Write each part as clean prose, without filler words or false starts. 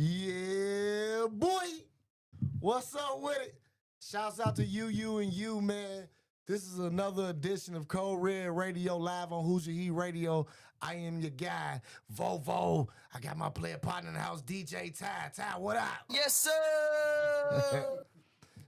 Yeah, boy. What's up with it? Shouts out to and you, man. This is another edition of Code Red Radio live on Who's Your Heat Radio. I am your guy, Vovo. I got my player partner in the house, DJ Ty. Ty, what up? Yes, sir.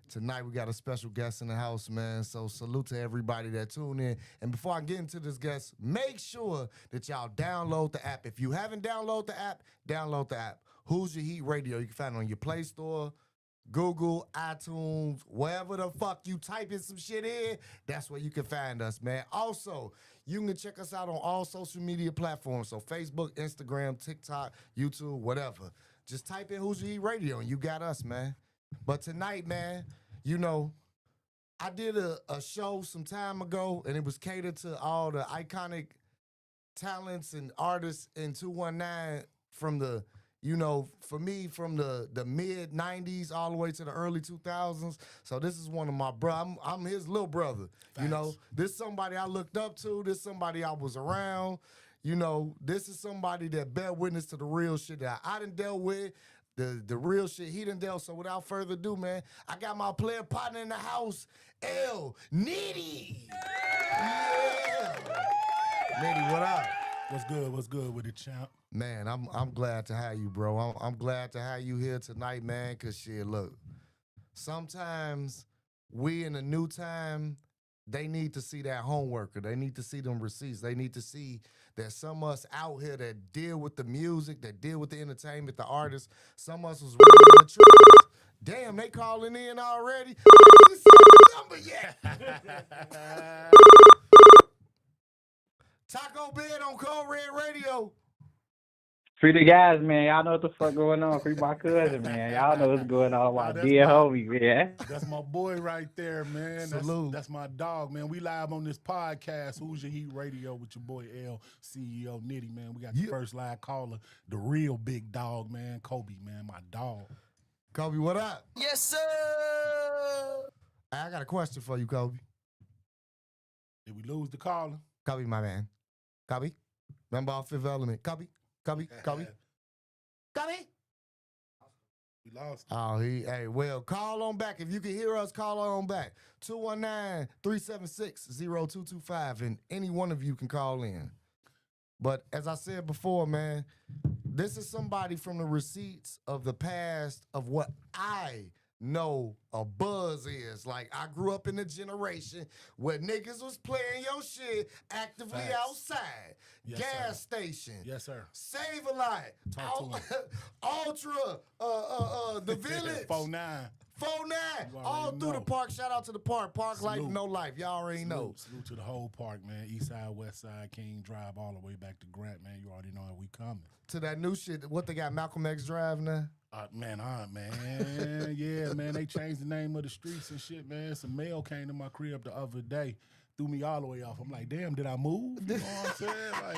Tonight we got a special guest in the house, man. So salute to everybody that tuned in. And before I get into this guest, make sure that y'all download the app. If you haven't downloaded the app, download the app. Who's Your Heat Radio? You can find it on your Play Store, Google, iTunes, wherever the fuck you type in some shit in, that's where you can find us, man. Also, you can check us out on all social media platforms. So Facebook, Instagram, TikTok, YouTube, whatever. Just type in Who's Your Heat Radio and you got us, man. But tonight, man, you know, I did a show some time ago and it was catered to all the iconic talents and artists in 219 from the, you know, for me, from the mid 90s all the way to the early 2000s. So this is one of my brothers. I'm his little brother. Facts. You know, this is somebody I looked up to. This is somebody I was around. You know, this is somebody that bear witness to the real shit that I done dealt with. The real shit he done dealt. So without further ado, man, I got my player partner in the house, L Nitty. Yeah. Nitty, what up? What's good? What's good with it, champ? Man, I'm glad to have you, bro. I'm glad to have you here tonight, man, because shit, look, sometimes we in a new time, they need to see that homework, or they need to see them receipts. They need to see that some of us out here that deal with the music, that deal with the entertainment, the artists, some of us was really in the trenches. Damn, they calling in already. You see the number yet? Taco Bed on Code Red Radio. Free the guys, man. Y'all know what the fuck going on. Free my cousin, man. Y'all know what's going on. My dear homie, man. That's my boy right there, man. Salute. That's my dog, man. We live on this podcast, Who's Your Heat Radio, with your boy L, CEO Nitty, man. We got the first live caller, the real big dog, man. Kobe, man, my dog. Kobe, what up? Yes, sir. I got a question for you, Kobe. Did we lose the caller? Kobe, my man. Kobe? Remember off Fifth Element. Kobe? Kobe? Kobe? Kobe? We lost. Oh, hey, well, call on back. If you can hear us, call on back. 219-376-0225, and any one of you can call in. But as I said before, man, this is somebody from the receipts of the past of what I know a buzz is. Like, I grew up in a generation where niggas was playing your shit actively Facts. Outside. Yes, gas sir. station. Yes, sir. Save a Lot. Talk to him. Ultra. The Village. 4-9. 4-9. All through the park. Shout out to the park. Park Salute. Life, no life. Y'all already know. Salute to the whole park, man. East side, west side, King Drive, all the way back to Grant, man. You already know how we coming. To that new shit. What they got, Malcolm X Drive now? Man. Yeah, man. They changed the name of the streets and shit, man. Some mail came to my crib the other day. Threw me all the way off. I'm like, damn, did I move? You know what I'm saying? Like,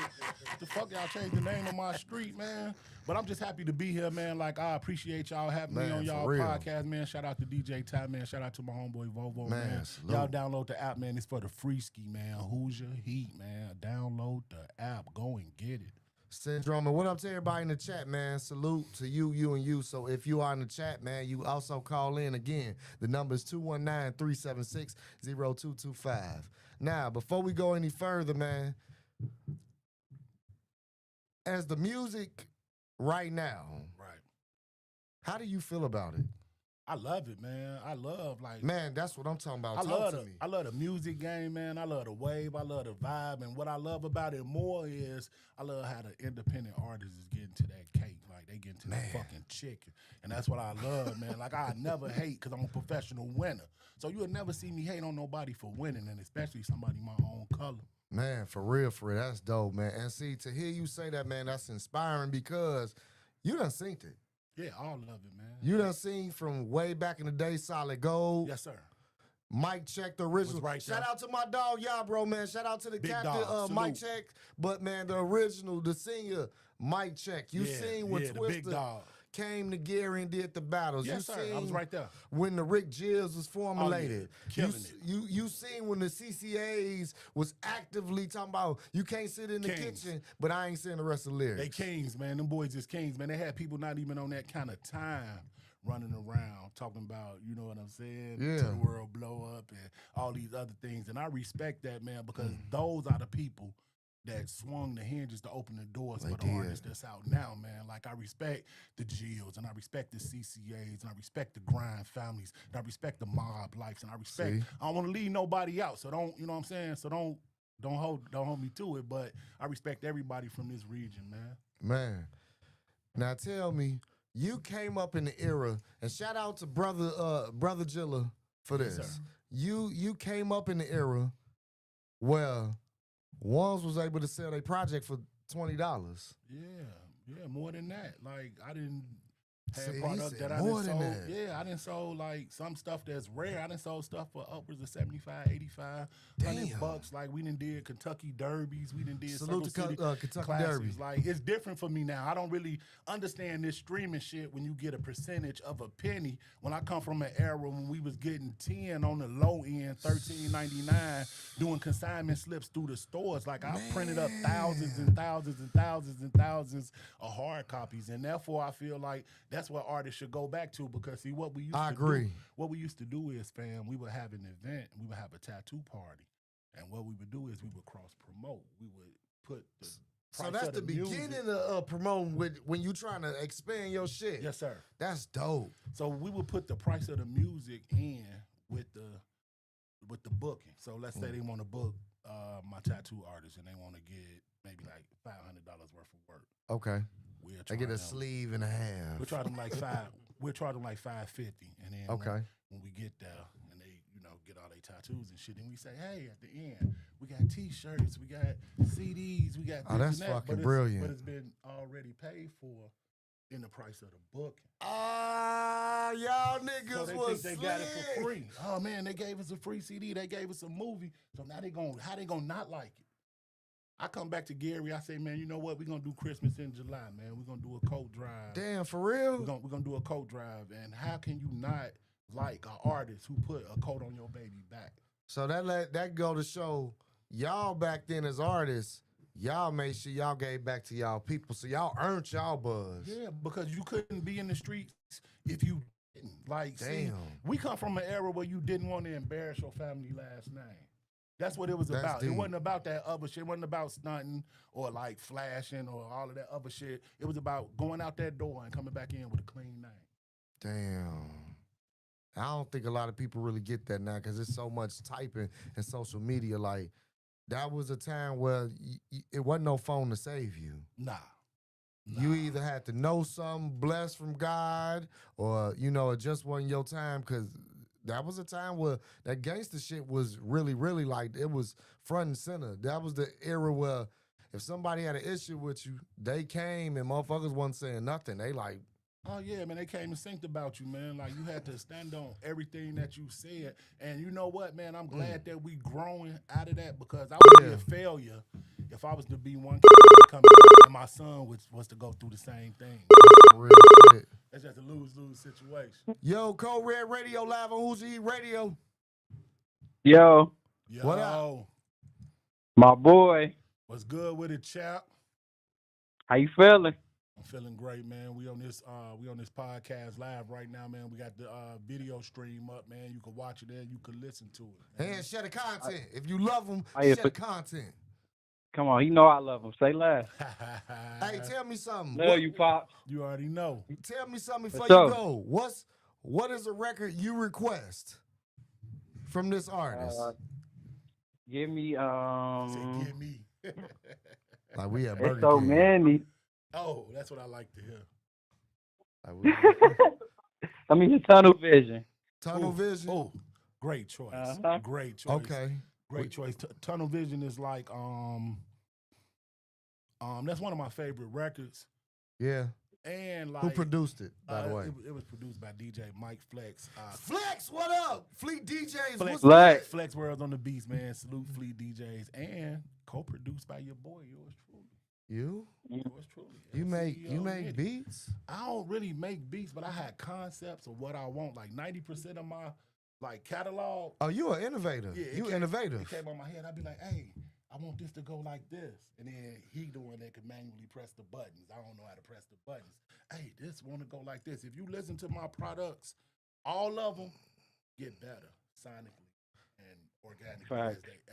the fuck y'all changed the name of my street, man? But I'm just happy to be here, man. Like, I appreciate y'all having me on y'all podcast, man. Shout out to DJ Ty, man. Shout out to my homeboy Vovo, man. Y'all download the app, man. It's for the free ski, man. Who's Your Heat, man? Download the app. Go and get it. Syndrome. And what up to everybody in the chat, man? Salute to you and you. So if you are in the chat, man, you also call in again. The number is 219-376-0225. Now, before we go any further, man, as the music right now, how do you feel about it? I love it, man. I love, like... Man, that's what I'm talking about. I Talk to me. I love the music game, man. I love the wave. I love the vibe. And what I love about it more is I love how the independent artists is getting to that cake. Like, they getting to that fucking chicken. And that's what I love, man. Like, I never hate because I'm a professional winner. So you'll never see me hate on nobody for winning, and especially somebody my own color. Man, for real, that's dope, man. And see, to hear you say that, man, that's inspiring because you done seen it. Yeah, all of it, man. You done seen from way back in the day, Solid Gold. Yes, sir. Mike Check, the original. Right, shout out to my dog, bro, man. Shout out to the Big captain, dog. Mike Check. But, man, the original, the senior, Mike Check. You seen when the Twister big dog came to Gary and did the battles. Yes, you sir. I was seen right there. when the Rick Jills was formulated. Killing You seen when the CCAs was actively talking about you can't sit in the Kings. kitchen, but I ain't saying the rest of the lyrics. They kings, man. Them boys is kings, man. They had people not even on that kind of time running around talking about, you know what I'm saying? Yeah. Till the world blow up and all these other things. And I respect that, man, because those are the people that swung the hinges to open the doors They for the did. artists that's out now, man. Like, I respect the Jills, and I respect the CCAs, and I respect the grind families, and I respect the mob lives, and I respect. See? I don't want to leave nobody out, so don't, you know what I'm saying? So don't hold me to it, but I respect everybody from this region, man. Man, now tell me, you came up in the era, and shout out to brother Jilla for Yes, this. sir. You came up in the era where Ones was able to sell their project for $20. Yeah, more than that. Like, I didn't have See, he product said that I more didn't than sold. that. Yeah, I didn't sold like some stuff that's rare. I didn't sold stuff for upwards of 75, 85, Damn. $100. Like, we done did Kentucky Derbies. We done did Salute to Circle City Kentucky Classics. Derby. Like, it's different for me now. I don't really understand this streaming shit when you get a percentage of a penny. When I come from an era when we was getting 10 on the low end, $13.99, doing consignment slips through the stores. Like, I printed up thousands and thousands and thousands and thousands of hard copies. And therefore, I feel like that's what artists should go back to, because see, what we used I to agree. do, what we used to do is, fam, we would have an event, we would have a tattoo party. And what we would do is we would cross promote. We would put the So price that's of the music. beginning of promoting when you trying to expand your shit. Yes, sir. That's dope. So we would put the price of the music in with the booking. So let's say they want to book my tattoo artist and they want to get maybe like $500 worth of work. Okay. We'll I get a charge them- sleeve and a half. We'll charge them like We'll charge them like $550, and then Okay. when we get there and they, you know, get all their tattoos and shit, then we say, hey, at the end, we got T-shirts, we got CDs, we got. Oh, this that's and that, fucking but brilliant. But it's been already paid for in the price of the book. Y'all niggas So they was think they got it slick. for free. Oh man, they gave us a free CD. They gave us a movie. So now how they gonna not like it? I come back to Gary. I say, man, you know what? We're gonna do Christmas in July, man. We're gonna do a coat drive. Damn, for real? We're gonna do a coat drive. And how can you not like an artist who put a coat on your baby back? So that go to show y'all back then as artists, y'all made sure y'all gave back to y'all people. So y'all earned y'all buzz. Yeah, because you couldn't be in the streets if you didn't. Like, see, Damn. we come from an era where you didn't want to embarrass your family last name. That's what it was That's about. deep. It wasn't about that other shit. It wasn't about stunting or like flashing or all of that other shit. It was about going out that door and coming back in with a clean name. Damn. I don't think a lot of people really get that now because there's so much typing and social media. Like, that was a time where it wasn't no phone to save you. Nah. You either had to know something blessed from God or, you know, it just wasn't your time, because that was a time where that gangster shit was really, really like, it was front and center. That was the era where if somebody had an issue with you, they came and motherfuckers wasn't saying nothing. They like, Oh, yeah, man, they came and synced about you, man. Like, you had to stand on everything that you said. And you know what, man? I'm glad that we growing out of that, because I would be a failure if I was to be one kid coming up and my son was to go through the same thing. that's real shit. That's just a lose-lose situation. Yo, Code Red Radio live on Who's Eat Radio. Yo, Yo, What up? my boy, what's good with it, chap? how you feeling? I'm feeling great, man. We on this podcast live right now, man. We got the video stream up, man. You can watch it there. You can listen to it. man. And share the content. If you love them, Oh, yeah, share the but- content. Come on, you know I love him. Say less. Hey, tell me something. Love you, Pops. You already know. Tell me something before What's you up? go. What is a record you request from this artist? Give me Say, give me. Like we at There's Burger so King. many. Oh, that's what I like to hear. Like we, I mean, Tunnel Vision. Tunnel Ooh, Vision. Oh, great choice. Uh-huh. Great choice. Okay. Great choice. Tunnel Vision is like that's one of my favorite records. Yeah. And like Who produced it, by the way? It was produced by DJ Mike Flex. Flex, what up? Fleet DJs. Flex, What's Flex. good? Flex World's on the beats, man. Salute Fleet DJs. And co-produced by your boy, yours truly. You? Yours truly. You make CEO. beats? I don't really make beats, but I had concepts of what I want. Like 90% of my like catalog. Oh, you an innovator. Yeah, you It innovative. came on my head. I'd be like, hey, I want this to go like this. And then he the one that could manually press the buttons. I don't know how to press the buttons. Hey, this want to go like this. If you listen to my products, all of them get better sonically and organically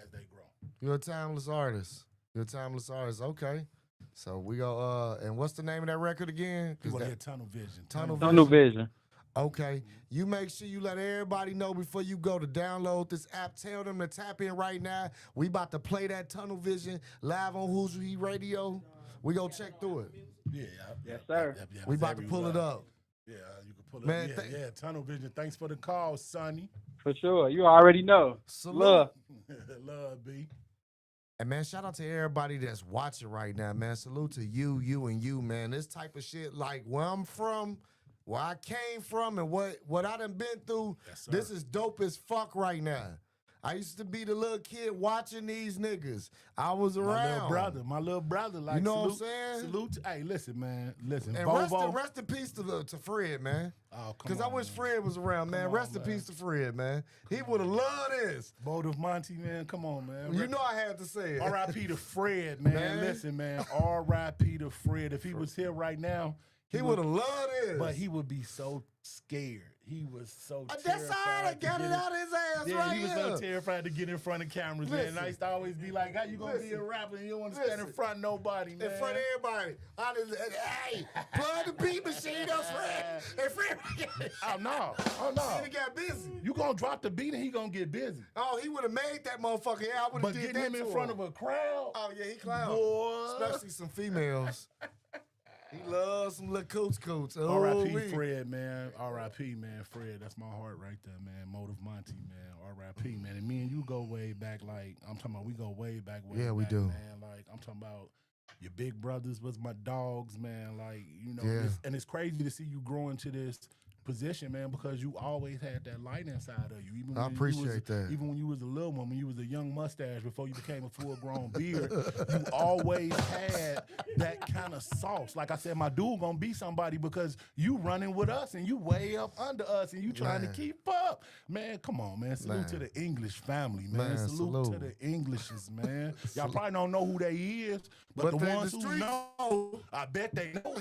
as they grow. You're a timeless artist. You're a timeless artist. Okay. So we go, and what's the name of that record again? You want to hear Tunnel Vision. Tunnel Vision. Okay. You make sure you let everybody know before you go to download this app. Tell them to tap in right now. We about to play that Tunnel Vision live on Who's He Radio. We go check through it. Yeah. Yes, sir. We about to pull it up. Yeah, you can pull it Man, up. Yeah, Tunnel Vision. Thanks for the call, Sonny. For sure. You already know. Salute. Love. Love, B. And man, shout out to everybody that's watching right now, man. Salute to you, and you, man. This type of shit, like where I'm from, where I came from, and what I done been through, Yes, sir. this is dope as fuck right now. I used to be the little kid watching these niggas. I was around. My little brother. Like, You know what I'm salute, saying? Salute. Hey, listen, man. Listen, And Bovo. rest in peace to Fred, man. Oh, come Because I on, wish man. Fred was around, man. Come on, Rest in man. peace to Fred, man. He would have loved this. Bold of Monty, man. Come on, man. You know I had to say it. R.I.P. to Fred, man. Man. Listen, man. R.I.P. to Fred. If he was here right now, He would have loved this. But he would be so scared. He was so That's terrified. all right. I to got get it in- out of his ass Yeah, right he was here. so terrified to get in front of cameras, man. And I used to always be like, how you going to be a Listen. rapper and you don't want to stand in Listen. front of nobody, man? In front of everybody. Hey, plug the beat machine up, Fred. And Fred, Oh, no. Oh, no. he got busy. You going to drop the beat and he going to get busy. Oh, he would have made that motherfucker. Yeah, I would have But did getting that him in to front him. of a crowd, Oh, yeah, he clown. boy. Especially some females. He loves some little coots. Oh, R.I.P. we. Fred, man. R.I.P. man. Fred, that's my heart right there, man. Motive Monty, man. R.I.P. man. And me and you go way back, like, I'm talking about we go way back, Yeah, we back, do. man. Like, I'm talking about your big brothers was my dogs, man. Like, you know, Yeah. and it's crazy to see you grow into this position, man, because you always had that light inside of you. Even I when appreciate you was, that. Even when you was a little one, when you was a young mustache before you became a full-grown beard, you always had that kind of sauce. Like I said, my dude gonna be somebody because you running with us and you way up under us and you trying Man. to keep up. Man, come on, man. Salute Man. to the English family, man. Man, salute to salute. the Englishes, man. Y'all probably don't know who they is, but the they in ones the who streets. know, I bet they know.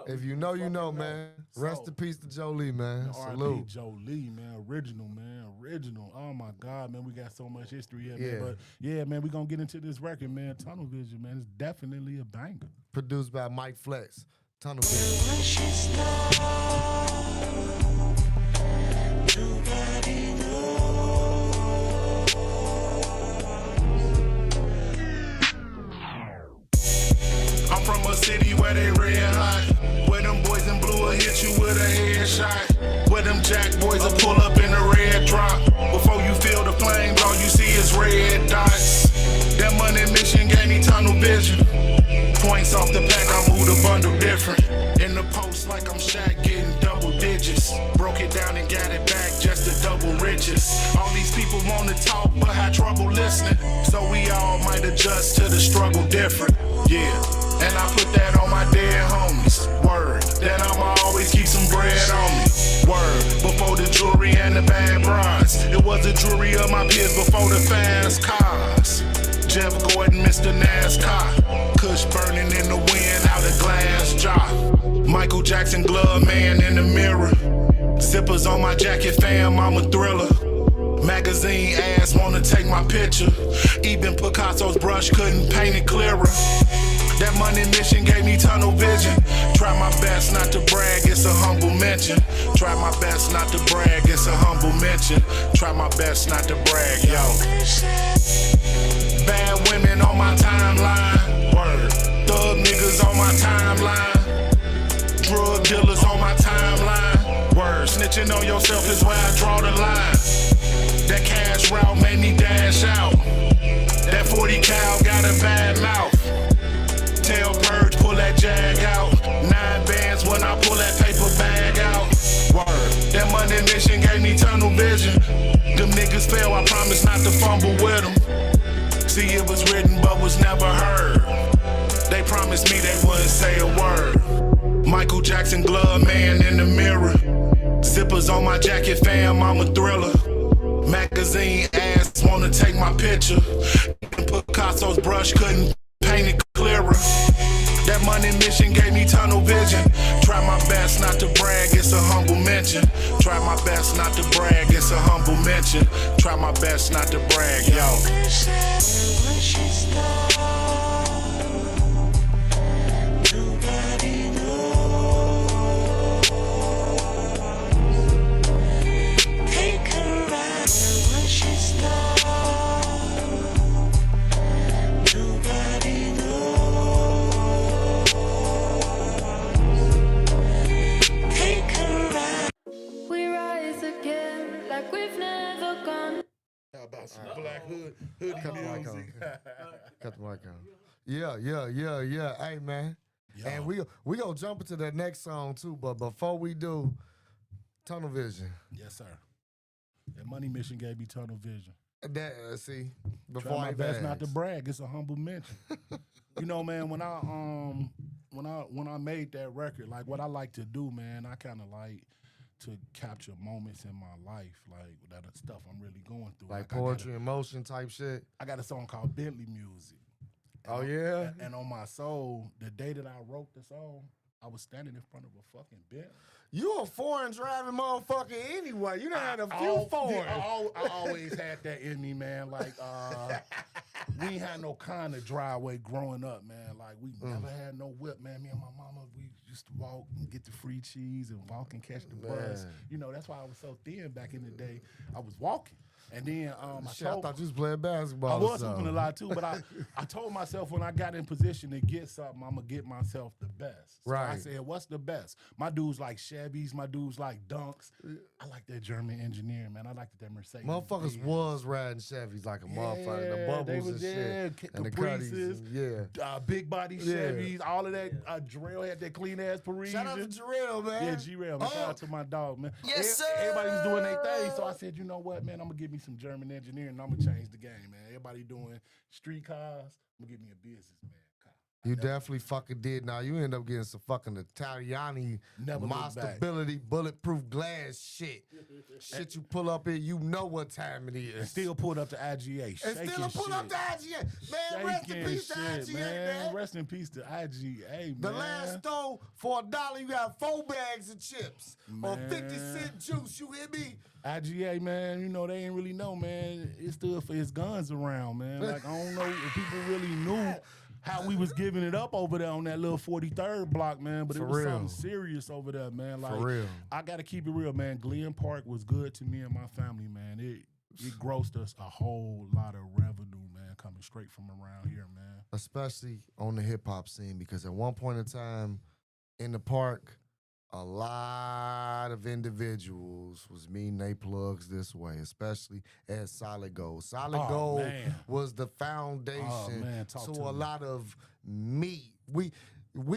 If you know, you know, man. Rest So- in peace to Jolie, man. R.I.P. Salute. Jolie, man. Original, man. Original. Oh, my God, man. We got so much history here, Yeah. man. But, yeah, man, we going to get into this record, man. Tunnel Vision, man. It's definitely a banger. Produced by Mike Flex. Tunnel Vision. I'm from a city where they red hot. Where them boys in blue will hit you with a headshot. Where them jack boys will pull up in a red drop. Before you feel the flames, all you see is red dots. That money mission gave me tunnel vision. Points off the pack, I move the bundle different. In the post like I'm Shaq getting double digits. Broke it down and got it back just to double riches. All these people wanna talk but had trouble listening. So we all might adjust to the struggle different. Yeah, and I put that on my dead homies. Word, then I'ma always keep some bread on me. Word, before the jewelry and the bad bras. It was the jewelry of my peers before the fast cars. Jeff Gordon, Mr. NASCAR. Kush burning in the wind out a glass jar. Michael Jackson glove man in the mirror. Zippers on my jacket, fam, I'm a thriller. Magazine ass wanna take my picture. Even Picasso's brush couldn't paint it clearer. That money mission gave me tunnel vision. Try my best not to brag, it's a humble mention. Try my best not to brag, it's a humble mention. Try my best not to brag, yo. Bad women on my timeline. Word. Thug niggas on my timeline. Drug dealers on my timeline. Word. Snitching on yourself is where I draw the line. That cash route made me dash out. That 40 cal got a bad mouth. Tell Purge, pull that jag out. 9 bands when I pull that paper bag out. Word. That money mission gave me tunnel vision. Them niggas fail, I promise not to fumble with them. See, it was written but was never heard. they promised me they wouldn't say a word. Michael Jackson glove man in the mirror. Zippers on my jacket, fam, I'm a thriller. Magazine ass wanna take my picture. Picasso's brush couldn't paint it clearer. That money mission gave me tunnel vision. Try my best not to brag, it's a humble mention. Try my best not to brag, it's a humble mention. Try my best not to brag, yo. We rise again like we've never gone. How about some black hoodie Cut the mic music? Cut the mic on. Yeah. Hey, man. Yo. And we gonna jump into that next song too, but before we do, Tunnel Vision. Yes, sir. That money mission gave me tunnel vision. That see, Try before my I best not to ask. brag. It's a humble mention. You know, man, when I made that record, like what I like to do, man, I kind of like to capture moments in my life, like that stuff I'm really going through. Like I got poetry and motion type shit. I got a song called Bentley Music. Oh yeah. And on my soul, the day that I wrote the song, I was standing in front of a fucking Bentley. You a foreign driving motherfucker anyway. You done had a few I foreigns. always had that in me, man. Like, we ain't had no kind of driveway growing up, man. Like, we never had no whip, man. Me and my mama, we used to walk and get the free cheese and walk and catch the bus. Man. You know, that's why I was so thin back in the day. I was walking. And then Shit, I thought you was playing basketball. I or was something. hooping a lot too, but I told myself when I got in position to get something, I'm gonna get myself the best. So I Right. said, what's the best? My dudes like Chevys, my dudes like Dunks. I like that German engineering, man. I like that Mercedes. Motherfuckers Benz. was riding Chevys like a motherfucker. The Yeah, bubbles they and was, shit. yeah, And the Caprices. Cuddies. And, yeah. Big body Yeah. Chevys, all of that. Jarrell had that clean ass Parisian. Shout out to Jarrell, man. Yeah, G-Rail, man. Shout out to my dog, man. Yes, Everybody was doing their thing, sir. so I said, you know what, man, I'm gonna give me some German engineering and I'm gonna change the game, man. Everybody doing street cars, I'm gonna give me a business, man. Car. You definitely fucking did. Now you end up getting some fucking Italiani, Never my look back. stability, bulletproof glass shit. Shit you pull up in, you know what time it is. And still pulled up to IGA, And shaking still pull shit. up the IGA. Man, rest in Shaking peace to shit, IGA, man. man. Rest in peace to IGA, man. The last store for $1, you got 4 bags of chips or 50-cent juice. You hear me? IGA, man, you know, they ain't really know, man. It stood for his guns around, man. Like, I don't know if people really knew how we was giving it up over there on that little 43rd block, man. But For it was real. something serious over there, man. Like, real. I got to keep it real, man. Glen Park was good to me and my family, man. It grossed us a whole lot of revenue, man, coming straight from around here, man. Especially on the hip hop scene, because at one point in time in the park, a lot of individuals was meeting they plugs this way, especially at Solid Gold. Solid Oh, Gold man. was the foundation Oh, man, talk to to a me. lot of meet. We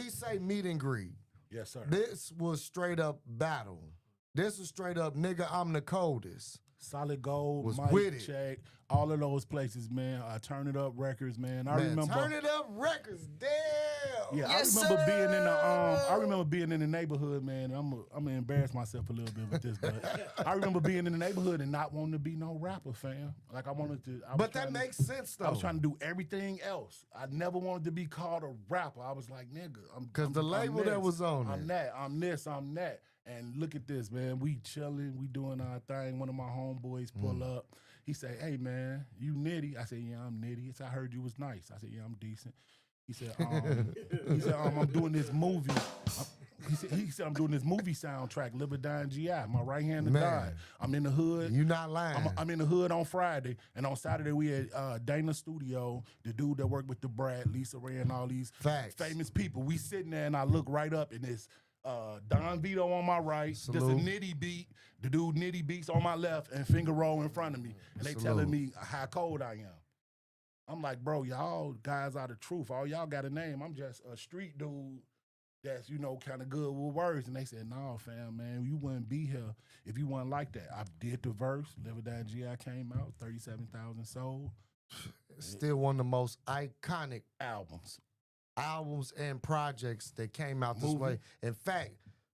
say meet and greet. Yes, sir. This was straight up battle. This was straight up, nigga, I'm the coldest. Solid Gold, Was Mike with it. Check, all of those places, man. Turn It Up Records, man. I Man, remember. Turn It Up Records, damn. Yeah, Yes, I remember being in the sir. I remember being in the neighborhood, man. I'm gonna embarrass myself a little bit with this, but I remember being in the neighborhood and not wanting to be no rapper, fam. Like I wanted to. I was But that trying to- makes sense, though. I was trying to do everything else. I never wanted to be called a rapper. I was like, nigga, I'm 'Cause the I'm label this. that was on I'm it. that. I'm this. I'm that. And look at this, man. We chilling. We doing our thing. One of my homeboys pull up. He say, "Hey, man, you nitty?" I said, "Yeah, I'm nitty." He said, "I heard you was nice." I said, "Yeah, I'm decent." He said, I'm doing this movie. He said, I'm doing this movie soundtrack, Live or Die in GI. My right hand to Man. die. I'm in the hood. You not lying. I'm in the hood on Friday, and on Saturday we at Dana Studio, the dude that worked with the Brad, Lisa Ray, and all these Facts. famous people. We sitting there, and I look right up, and it's Don Vito on my right, Salute. just a Nitty beat, the dude Nitty Beats on my left, and Finger Roll in front of me, and they Salute. telling me how cold I am. I'm like, bro, y'all guys are the truth. All y'all got a name. I'm just a street dude that's, kind of good with words. And they said, no, fam, man, you wouldn't be here if you wasn't like that. I did the verse. Live or Die GI came out, 37,000 sold Still one of the most iconic albums. albums and projects that came out this way. In fact,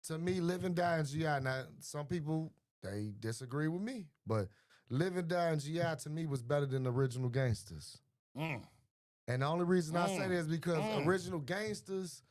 to me, Live and Die and G.I., now some people, they disagree with me, but Live and Die and G.I. to me was better than the Original Gangsters. And the only reason I say that is because Original Gangsters,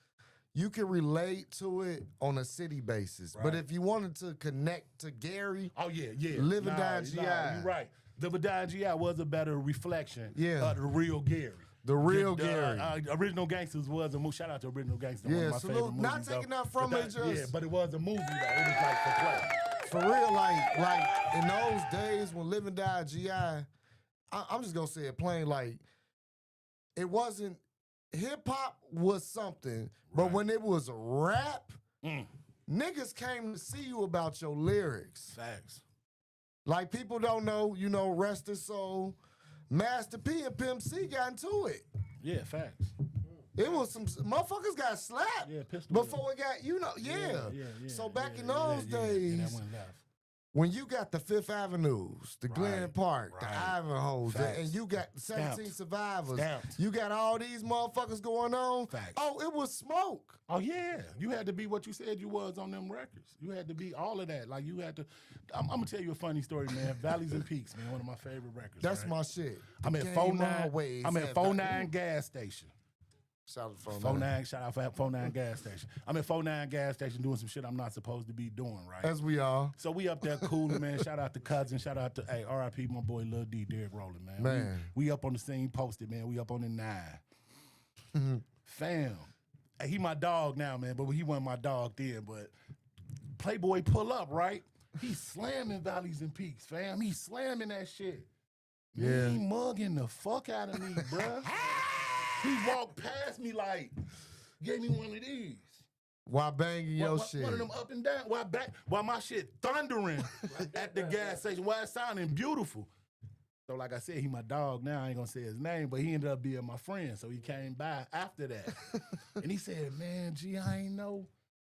you can relate to it on a city basis. But if you wanted to connect to Gary, Live and Die and G.I. You're right. Live and Die and G.I. was a better reflection Yeah. of the real Gary. The real Gary. Original Gangsters was a movie. Shout out to Original Gangsters. Yeah, one of my salute. favorite movies, Not taking though. nothing from But it, just- yeah, but it was a movie though. It was like for play. For real, like in those days when Live and Die G.I., I'm just gonna say it plain, like it wasn't hip hop was something, but when it was rap, niggas came to see you about your lyrics. Facts. Like people don't know, you know, Rest His Soul, Master P and Pimp C got into it. Yeah, facts. It was some motherfuckers got slapped before it got, you know, So back in those days, that went left. when you got the Fifth Avenues, the Glen Park, the Ivanhoes, and you got 17 Survivors, you got all these motherfuckers going on. Oh, it was smoke. Oh yeah, you had to be what you said you was on them records. You had to be all of that. Like you had to. I'm gonna tell you a funny story, man. Valleys and Peaks, man, one of my favorite records. That's my shit. I'm at 49. I'm at 49 gas station. Shout out to 49. Shout out for 49 gas station. I'm at 49 gas station doing some shit I'm not supposed to be doing, right? As we are. So we up there cooling, man. Shout out to Cousin. Shout out to R.I.P. my boy Lil D, Derrick Rowland, man. Man. We up on the scene posted, man. We up on the 9. Fam. Hey, he my dog now, man, but he wasn't my dog then. But Playboy pull up, right? He's slamming Valleys and Peaks, fam. He's slamming that shit. Yeah. He mugging the fuck out of me, bruh. He walked past me like, gave me one of these. While banging your shit. One of them up and down. While my shit thundering at the gas station. While it sounding beautiful. So like I said, he my dog now. I ain't gonna say his name, but he ended up being my friend. So he came by after that. And he said, man, G, I ain't know.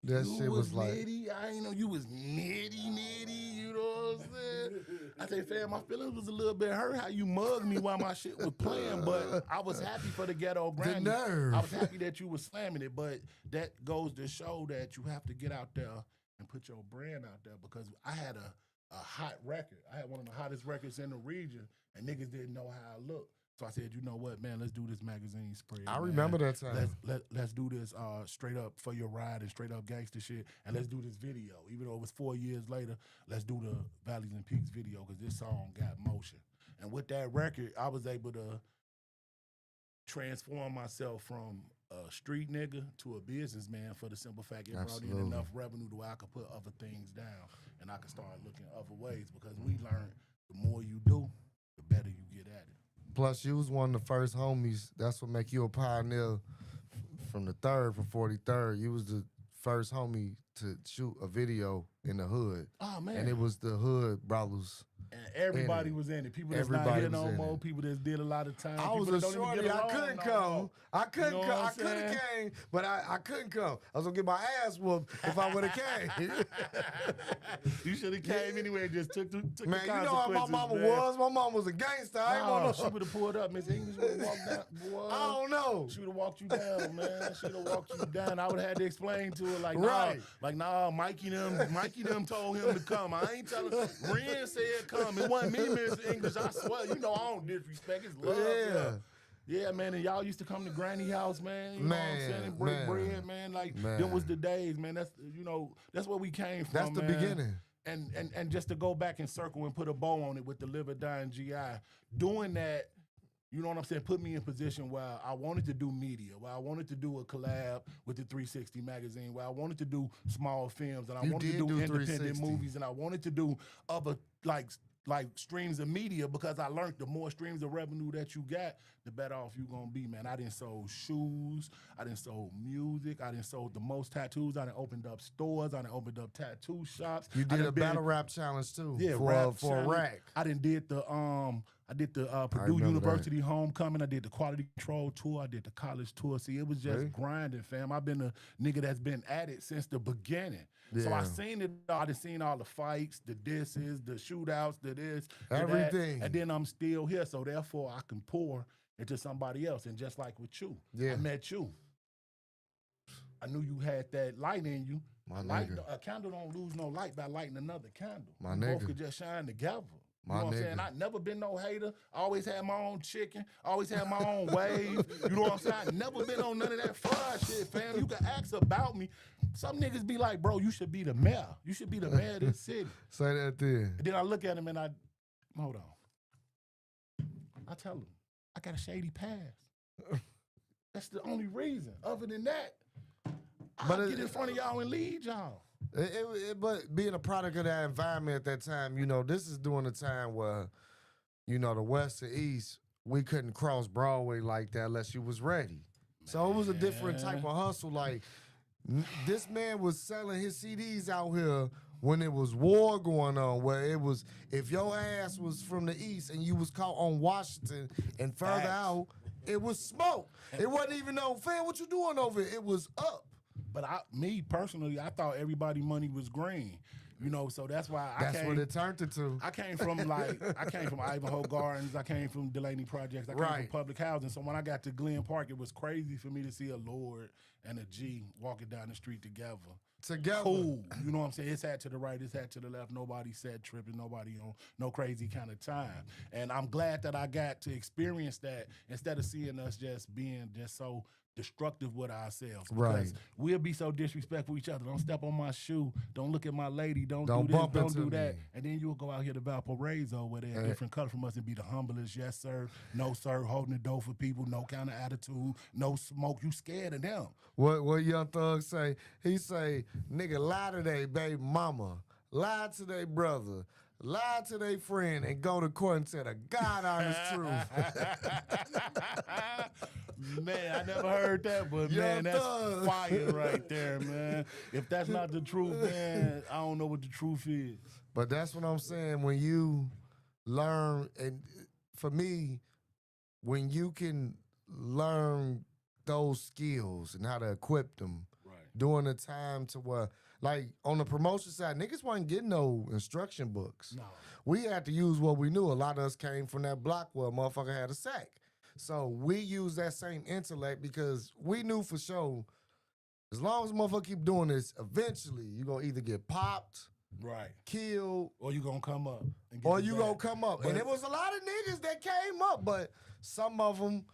That you shit was like. nitty. I ain't know you was nitty, you know what I'm saying? I said, fam, my feelings was a little bit hurt how you mugged me while my shit was playing, but I was happy for the ghetto Grammy. The nerve. I was happy that you was slamming it, but that goes to show that you have to get out there and put your brand out there because I had a hot record. I had one of the hottest records in the region, and niggas didn't know how I looked. So I said, you know what, man, let's do this magazine spread. I remember that time. Let's do this straight up For Your Ride and straight up gangster shit, and let's do this video. Even though it was 4 years later, let's do the Valleys and Peaks video because this song got motion. And with that record, I was able to transform myself from a street nigga to a businessman for the simple fact it brought in enough revenue to where I could put other things down and I could start looking other ways because we learned the more you do, the better you get at it. Plus, you was one of the first homies. That's what make you a pioneer from the 3rd, from 43rd. You was the first homie to shoot a video in the hood. Oh, man. And it was the Hood Brothers. And everybody was in it. People that's not here no more. People that did a lot of time. I was a shorty. I couldn't come. I couldn't come. I could have came, but I couldn't come. I was gonna get my ass whooped if I would have came. You should have came anyway and just took man, the you know how my consequences, mama man. was? My mama was a gangster. I ain't gonna She would have pulled up. Miss English would have walked down. Boy. I don't know. She would have walked you down, man. She would have walked you down. I would have had to explain to her, like, Right. nah, Mikey them told him to come. I ain't telling. Ren said come. It wasn't me, Miss English. I swear. You know I don't disrespect. It's love. Yeah. Yeah, man, and y'all used to come to Granny house, man. You know what I'm saying? And break bread, man. Like, them was the days, man. That's, you know, that's where we came from, That's the man. beginning. And just to go back and circle and put a bow on it with the Live or Die and G.I., doing that, you know what I'm saying, put me in position where I wanted to do media, where I wanted to do a collab with the 360 magazine, where I wanted to do small films, and I wanted to do independent 360. movies, and I wanted to do other, like streams of media because I learned the more streams of revenue that you got, the better off you gonna be, man. I done sold shoes, I done sold music, I done sold the most tattoos, I done opened up stores, I done opened up tattoo shops. You did a battle rap challenge too. Yeah, for a rack. I done did the Purdue remember University homecoming. I did the quality control tour. I did the college tour. See, it was just grinding, fam. I've been a nigga that's been at it since the beginning. So I seen it. I done seen all the fights, the disses, the shootouts, the this, the Everything. that, and then I'm still here. So therefore, I can pour into somebody else. And just like with you, Yeah. I met you. I knew you had that light in you. My Light, nigga. a candle don't lose no light by lighting another candle. My We nigga. both could just shine together. My You know what I'm nigga. saying? I never been no hater. I always had my own chicken. Always had my own wave. You know what I'm saying? I never been on none of that fraud shit, fam. You can ask about me. Some niggas be like, bro, you should be the mayor. You should be the mayor of this city. Say that then. And then I look at him and hold on. I tell him, I got a shady past. That's the only reason. Other than that, But I'll get in front of y'all and lead y'all. But being a product of that environment at that time, you know, this is during the time where, you know, the West and East, we couldn't cross Broadway like that unless you was ready. So it was a different type of hustle. Like, this man was selling his CDs out here when it was war going on, where it was, if your ass was from the East and you was caught on Washington and further Facts. out, it was smoke. It wasn't even no, fam, what you doing over here? It was up. But me personally, I thought everybody money was green. You know, so that's why That's what it turned into. I came from Ivanhoe Gardens. I came from Delaney Projects. I came from Right. public housing. So when I got to Glen Park, it was crazy for me to see a Lord and a G walking down the street together. Together. Cool. You know what I'm saying? It's hat to the right, it's hat to the left. Nobody said tripping, nobody on no crazy kind of time. And I'm glad that I got to experience that instead of seeing us just being just so destructive with ourselves. Right. Because we'll be so disrespectful to each other. Don't step on my shoe. Don't look at my lady. Don't Don't do this. bump Don't into do that. me. And then you'll go out here to Valparaiso where they're a different color from us and be the humblest. Yes, sir. No, sir. Holding the door for people. No kind of attitude. No smoke. You scared of them. What Young Thug say? He say, nigga, lie to they baby mama, lie to their brother, lie to their friend, and go to court and tell the God honest truth. Man, I never heard that, but Young man, that's Thug. fire right there, man. If that's not the truth, man, I don't know what the truth is. But that's what I'm saying. When you learn, and for me, when you can learn those skills and how to equip them Right. during a time to where, like on the promotion side, niggas wasn't getting no instruction books. No. We had to use what we knew. A lot of us came from that block where a motherfucker had a sack. So we used that same intellect because we knew for sure, as long as a motherfucker keep doing this, eventually you're going to either get popped, Right. killed, Or you gonna come up. And get or the you bag. going to come up. And But- there was a lot of niggas that came up, but some of them,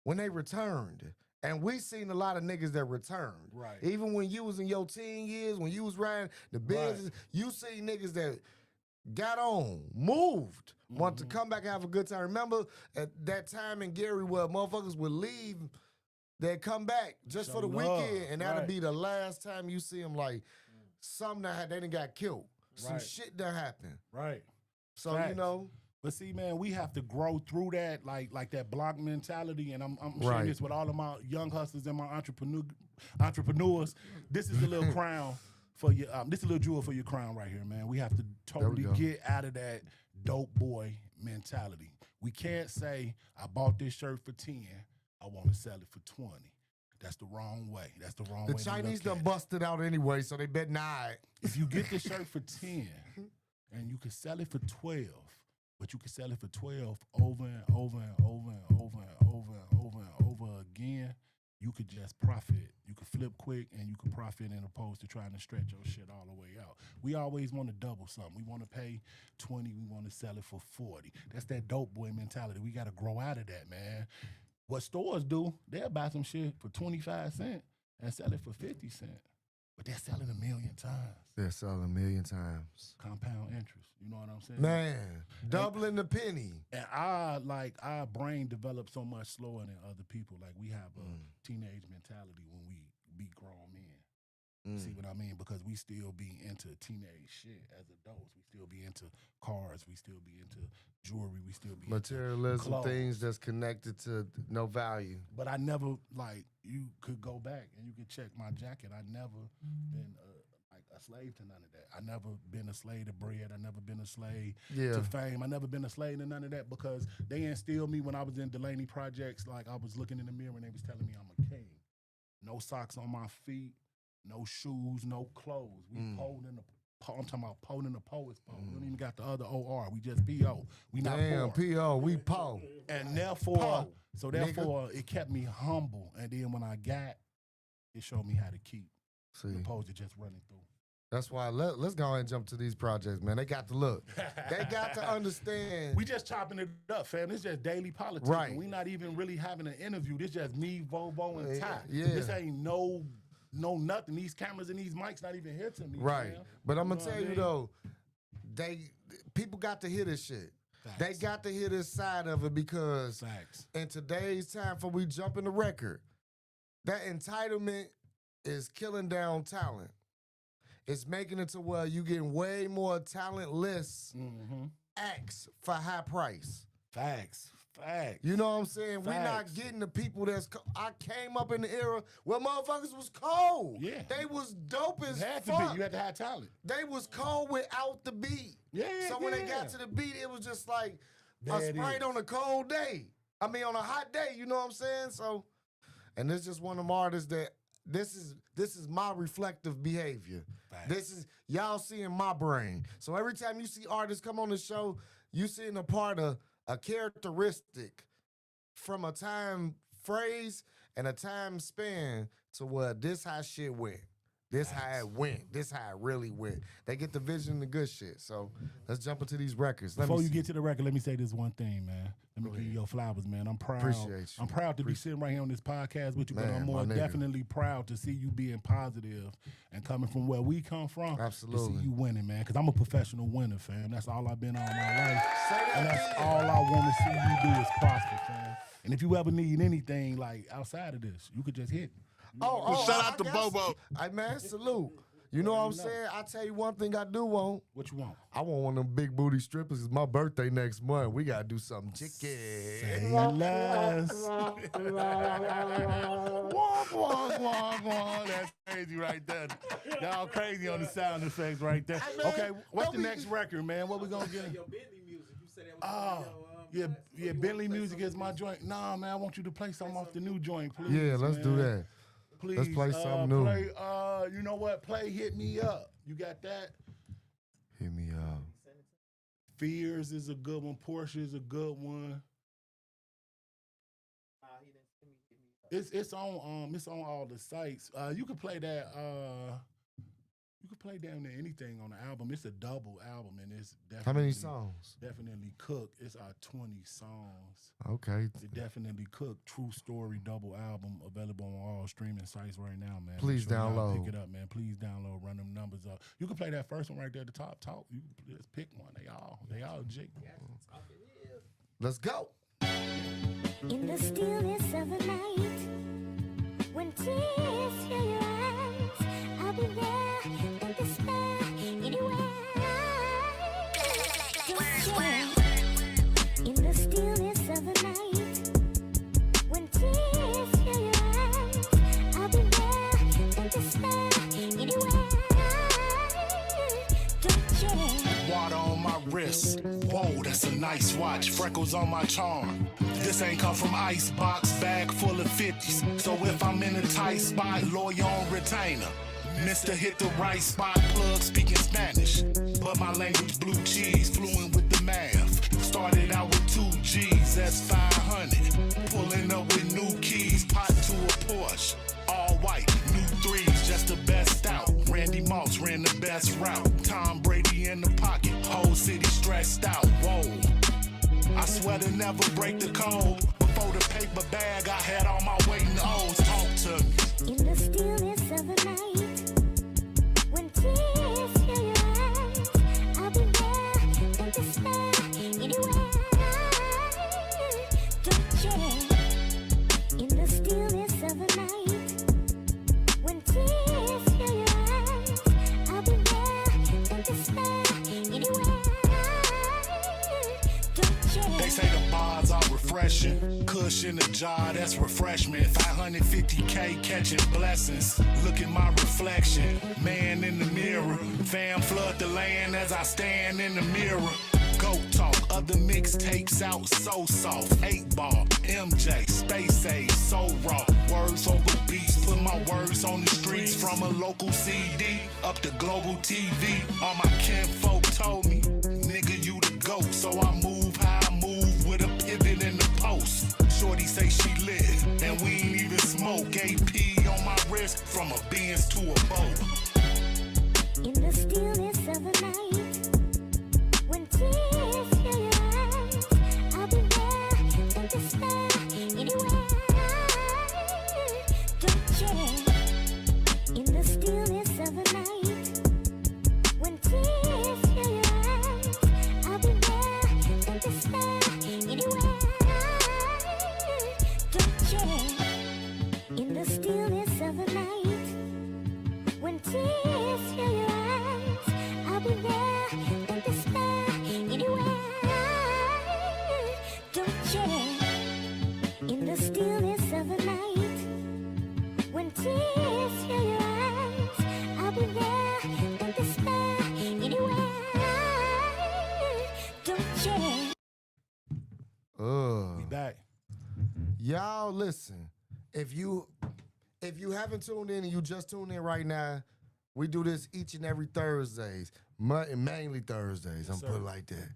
when they returned, and we seen a lot of niggas that returned. Right. Even when you was in your teen years, when you was riding the business, you see niggas that got on, moved, want to come back and have a good time. Remember at that time in Gary where motherfuckers would leave, they'd come back just Show for the love, weekend, and that'll right. be the last time you see them. Like, something that they done got killed. Some Right. shit that happened. Right. So, you Facts. know, But see, man, we have to grow through that, like that block mentality. And I'm Right. sharing this with all of my young hustlers and my entrepreneurs. This is a little crown for you. This is a little jewel for your crown right here, man. We have to totally go. get out of that dope boy mentality. We can't say, I bought this shirt for 10, I want to sell it for 20. That's the wrong way. That's the wrong the way Chinese to look done at it. busted out anyway, so they bet not. If you get the shirt for 10 and you can sell it for 12, but you can sell it for 12 over and over and over and over and over and over and over again, you could just profit. You could flip quick and you could profit in opposed to trying to stretch your shit all the way out. We always want to double something. We want to pay 20, we want to sell it for 40. That's that dope boy mentality. We got to grow out of that, man. What stores do, they'll buy some shit for 25 cents and sell it for 50 cents. But they're selling 1,000,000 times. They're selling 1,000,000 times. Compound interest. You know what I'm saying? Man, doubling the penny. And our brain develops so much slower than other people. Like we have a teenage mentality when we be grown men. See what I mean? Because we still be into teenage shit as adults. We still be into cars. We still be into jewelry. We still be Materialism, clothes. things that's connected to no value. But I never, like, you could go back and you could check my jacket. I never been like a slave to none of that. I never been a slave to bread. I never been a slave Yeah. to fame. I never been a slave to none of that because they instilled me when I was in Delaney Projects. Like I was looking in the mirror and they was telling me I'm a king. No socks on my feet, no shoes, no clothes. We pulled in the. I'm talking about pole in the poet's pole. We don't even got the other OR. We just PO. We not Damn, poor. P.O., we po. And therefore, Po, it kept me humble. And then when I got it showed me how to keep, See, opposed to just running through. that's why let's go ahead and jump to these projects, man. They got to look. They got to understand. We just chopping it up, fam. This just daily politics. Right. We not even really having an interview. This just me, Vovo, and Ty. Yeah. This ain't no nothing. These cameras and these mics not even here to me. Right. Fam. But I'm gonna You know tell what I you mean? though, people got to hear this shit. Facts. They got to hear this side of it because Facts. in today's time, for we jump in the record, that entitlement is killing down talent. It's making it to where you getting way more talentless Mm-hmm. acts for high price. Facts. Facts. You know what I'm saying? We're not Facts. getting the people I came up in the era where motherfuckers was cold. Yeah. They was dope as You had to fuck. be. You had to have talent. They was cold without the beat. Yeah. So when they yeah. got to the beat, it was just like There a it Sprite is. on a cold day. I mean, on a hot day, you know what I'm saying? So, and this is just one of them artists that this is my reflective behavior. Facts. This is y'all seeing my brain. So every time you see artists come on the show, you seeing a part of a characteristic from a time phrase and a time span to where this how shit went. This how it went. This how it really went. They get the vision and the good shit. So let's jump into these records. Let Before me you see. get to the record, let me say this one thing, man. Let me give you your flowers, man. I'm proud. Appreciate you. I'm proud to be sitting right here on this podcast with you, but Man, I'm more my nigga. definitely proud to see you being positive and coming from where we come from. To Absolutely. see you winning, man. Because I'm a professional winner, fam. That's all I've been all my life. Say that And that's again. all I want to see you do is prosper, fam. And if you ever need anything like outside of this, you could just hit me. Shout I out to got Bobo. some- Hey, man, salute. You know what I'm saying? I tell you one thing I do want. What you want? I want one of them big booty strippers. It's my birthday next month. We gotta do something chicken. Say less. Wah, wah, wah, wah. That's crazy right there. Y'all crazy on the sound effects right there. Hey, man, Okay, what's don't the be- next record, man? What we gonna get? Your Bentley music. You said that was Yeah, yeah. Bentley music is my joint. Nah, man, I want you to play something off the new joint, please. Yeah, let's do man. that. Please. Let's play something new. Play, you know what? Play Hit Me Up. You got that? Hit me up. Fears is a good one. Porsche is a good one. It's on all the sites. You can play that. You can play damn near anything on the album. It's a double album, and it's definitely How many songs? Definitely cooked. It's 20 songs. Okay. It definitely cooked. True Story double album available on all streaming sites right now, man. Please Make sure y'all download. Pick it up, man. Please download. Run them numbers up. You can play that first one right there at the top. Talk. You can just pick one. They all jig. Let's go. In the stillness of the night, when tears fill your eyes, I'll be there in despair anywhere. In the stillness of the night, when tears fill your eyes, I'll be there in despair anywhere. Don't you? Water on my wrist. Whoa, that's a nice watch. Freckles on my charm. This ain't come from Icebox, bag full of 50s. So if I'm in a tight spot, lawyer on retainer. Mr. Hit the right spot, plug speaking Spanish. But my language blue cheese, fluent with the math. Started out with 2 G's, that's 500. Pulling up with new keys, pot to a Porsche. All white, new 3s, just the best out. Randy Moss ran the best route. Tom Brady in the pocket, whole city stressed out. Whoa. I swear to never break the code. Before the paper bag, I had all my waiting O's. Talk to me. In the stillness of the night, when tears fill your eyes, I'll be there in despair anywhere. Don't you? In the stillness of the night, when tears fill your eyes, I'll be there in despair anywhere. Don't you? They say the bars are refreshing. Kush in a jar, that's refreshment. 550K catching blessings. Look at my reflection. Man in the mirror. Fam flood the land as I stand in the mirror. Go talk, other mixtapes out so soft. 8 Ball, MJ, Space Age, so raw. Words over beats, put my words on the streets. From a local CD up to global TV. All my kinfolk told me, nigga, you the GOAT. So I move how I move with a pivot in the post. Shorty say she lit, and we ain't even smoke. AP on my wrist, bands, from a Benz to a boat. In the stillness of the night, when tears fill your eyes, I'll be there in despair, anywhere. Don't care. In the stillness of the night, when tears fill your eyes, I'll be there in despair, anywhere. Don't care. In the stillness of the night, when tears fill your eyes, I'll be there in despair, anywhere. Don't care. In the stillness of the night, when tears fill your eyes, I'll be there in despair, anywhere. Don't care. We back. Y'all listen. If you haven't tuned in and you just tuned in right now, we do this each and every Thursdays, mainly Thursdays. I'm putting it like that.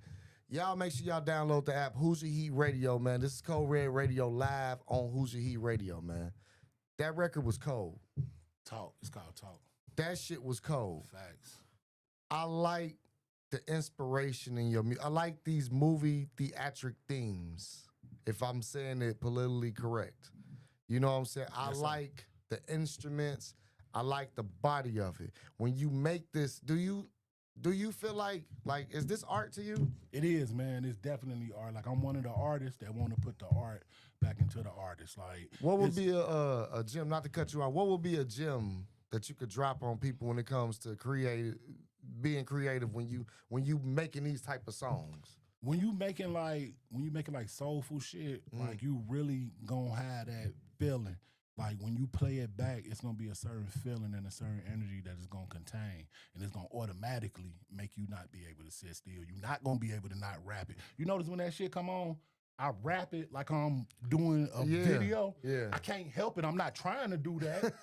Y'all make sure y'all download the app Hoosier Heat Radio, man. This is Code Red Radio live on Hoosier Heat Radio, man. That record was cold. Talk. It's called Talk. That shit was cold. Facts. I like the inspiration in your music. I like these movie theatric themes, if I'm saying it politically correct. You know what I'm saying? I like the instruments. I like the body of it. When you make this, do you feel like is this art to you? It is, man. It's definitely art. Like, I'm one of the artists that want to put the art back into the artist. Like, What would be a gem, not to cut you off, what would be a gem that you could drop on people when it comes to being creative when you making these type of songs? when you making like soulful shit, like you really gonna have that feeling. Like when you play it back, it's gonna be a certain feeling and a certain energy that it's gonna contain, and it's gonna automatically make you not be able to sit still. You're not gonna be able to not rap it. You notice when that shit come on, I rap it like I'm doing a video. Yeah. I can't help it. I'm not trying to do that.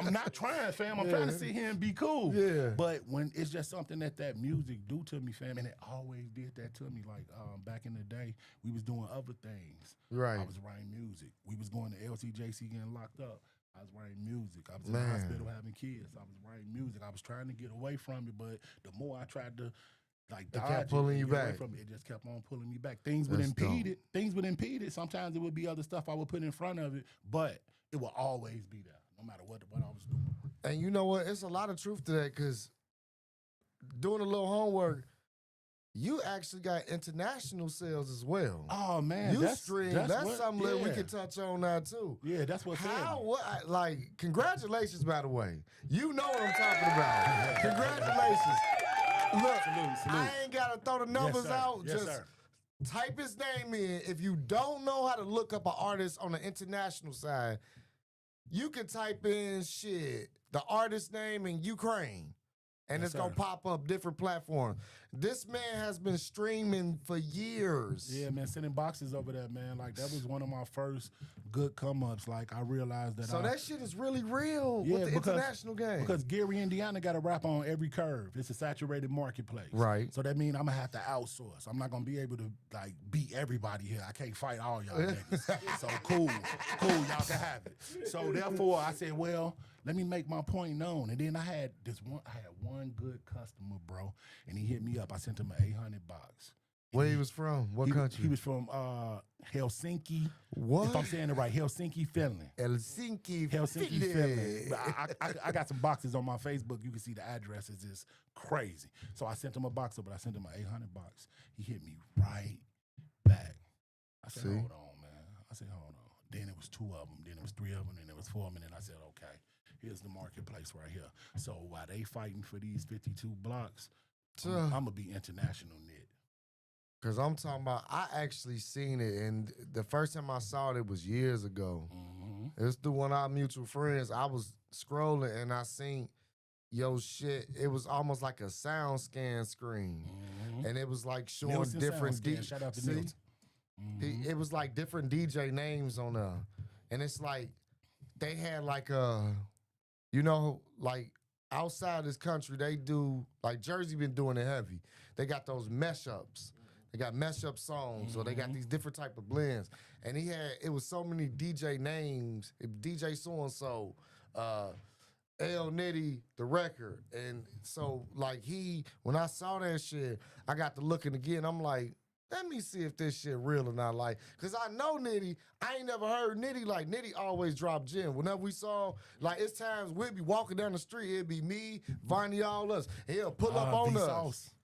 I'm not trying, fam. I'm trying to sit here and be cool. Yeah. But when it's just something that music do to me, fam, and it always did that to me. Like back in the day, we was doing other things. Right. I was writing music. We was going to LCJC getting locked up. I was writing music. I was in Man. the hospital having kids. I was writing music. I was trying to get away from it, but the more I tried to kept dodge pulling and you get away back. from it, it just kept on pulling me back. Things would That's impede dope. it. Things would impede it. Sometimes it would be other stuff I would put in front of it, but it will always be there, no matter what I was doing. And you know what? It's a lot of truth to that because doing a little homework, you actually got international sales as well. Oh man, You stream. That's what- something that we yeah. can touch on now too. Yeah, that's what's How? happening. What? Like, congratulations, by the way. You know what I'm talking about. Congratulations. Look, Salute. I ain't gotta throw the numbers sir. out. Yes, Just sir. type his name in. If you don't know how to look up an artist on the international side, you can type in the artist name in Ukraine. And Yes, it's gonna sir. pop up different platforms. This man has been streaming for years. Yeah, man, sending boxes over there, man. Like that was one of my first good come ups. Like I realized that. So that shit is really real with the because- international game. Because Gary, Indiana got a rap on every curve. It's a saturated marketplace. Right. So that means I'm gonna have to outsource. I'm not gonna be able to like beat everybody here. I can't fight all y'all niggas. So cool, y'all can have it. So therefore I said, well, let me make my point known. And then I had one good customer, bro, and he hit me up. I sent him an 800 box. Where he was from? What country? He was from Helsinki. What? If I'm saying it right, Helsinki, Finland. Helsinki, Helsinki, Finland. Finland. But I got some boxes on my Facebook. You can see the addresses. It's crazy. So I sent him a box, but I sent him an 800 box. He hit me right back. I said, See? hold on, man. I said, hold on. Then it was 2 of them. Then it was 3 of them. Then it was 4 of them. And then I said, okay, here's the marketplace right here. So while they fighting for these 52 blocks, I'm going to be international knit. Because I'm talking about, I actually seen it, and the first time I saw it was years ago. Mm-hmm. It's through one of our mutual friends. I was scrolling, and I seen your shit. It was almost like a sound scan screen. Mm-hmm. And it was like showing Nielsen different SoundScan. DJs. Shout out to Nielsen. Mhm. It was like different DJ names on there. And it's like, they had like like outside this country, they do, like Jersey been doing it heavy. They got those mesh ups. They got mesh up songs, or they got these different type of blends. And it was so many DJ names, DJ so-and-so, L Nitty, the record. And so, like, when I saw that shit, I got to looking again. I'm like, let me see if this shit real or not. Like, because I know Nitty. I ain't never heard Nitty. Like, Nitty always drop gem. Whenever we saw, like, it's times we'd be walking down the street. It'd be me, Vonnie, all us. And he'll pull up on us.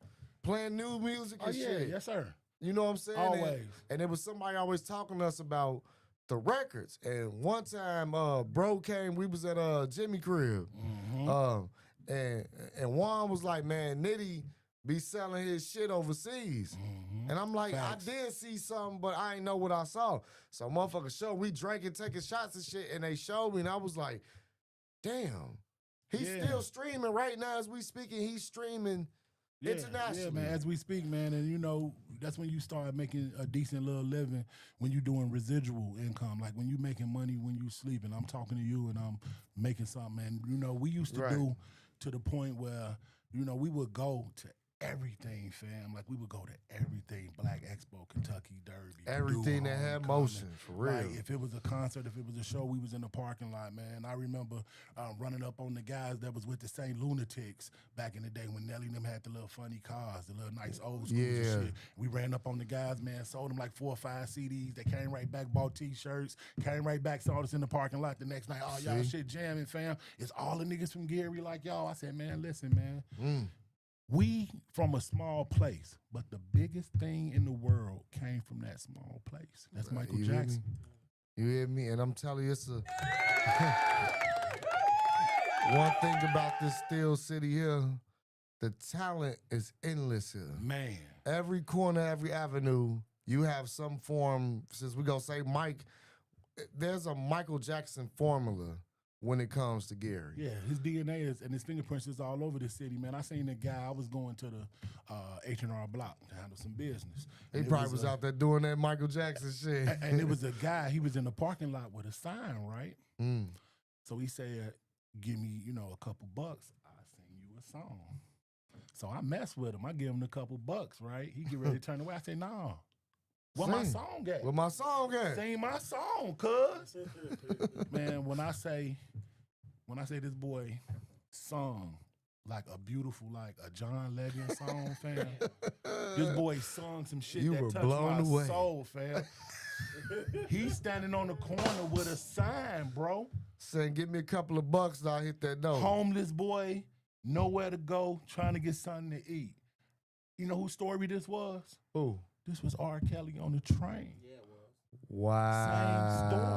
Playing new music and shit. Yes, sir. You know what I'm saying? Always. And there was somebody always talking to us about the records. And one time, bro came, we was at Jimmy crib. And Juan was like, man, Nitty be selling his shit overseas. And I'm like, Facts. I did see something, but I ain't know what I saw. So motherfucker showed, we drinking, taking shots and shit, and they showed me, and I was like, damn. He's still streaming right now as we speaking. He's streaming internationally. Yeah, man, as we speak, man, and you know, that's when you start making a decent little living when you're doing residual income. Like when you making money when you sleeping. I'm talking to you and I'm making something. And, you know, we used to do to the point where, you know, we would go to everything, fam. Like we would go to everything. Black Expo, Kentucky Derby. Everything that had motion, for real. Like if it was a concert, if it was a show, we was in the parking lot, man. I remember running up on the guys that was with the St. Lunatics back in the day when Nelly and them had the little funny cars, the little nice old schools and shit. We ran up on the guys, man, sold them like 4 or 5 CDs. They came right back, bought T-shirts, came right back, saw us in the parking lot the next night. Oh, y'all shit jamming, fam. It's all the niggas from Gary like y'all. I said, man, listen, man. We from a small place, but the biggest thing in the world came from that small place. That's Michael Jackson. You hear me? And I'm telling you, it's a one thing about this Steel City here, the talent is endless here. Man. Every corner, every avenue, you have some form, since we gonna say Mike, there's a Michael Jackson formula when it comes to Gary. Yeah, his DNA is, and his fingerprints is all over the city, man. I seen a guy, I was going to the H&R Block to handle some business. He probably was out there doing that Michael Jackson shit. And it was a guy, he was in the parking lot with a sign, right? So he said, give me, you know, a couple bucks, I'll sing you a song. So I messed with him. I give him a couple bucks, right? He get ready to turn away. I say, nah. Where my song at? Where my song at? Sing my song, cuz. Man, when I say this boy sung like a beautiful, like a John Legend song, fam. This boy sung some shit You that were touched blown my away. soul, fam. He's standing on the corner with a sign, bro. Saying, give me a couple of bucks and I'll hit that note. Homeless boy, nowhere to go, trying to get something to eat. You know whose story this was? Who? This was R. Kelly on the train. Yeah, it was. Wow.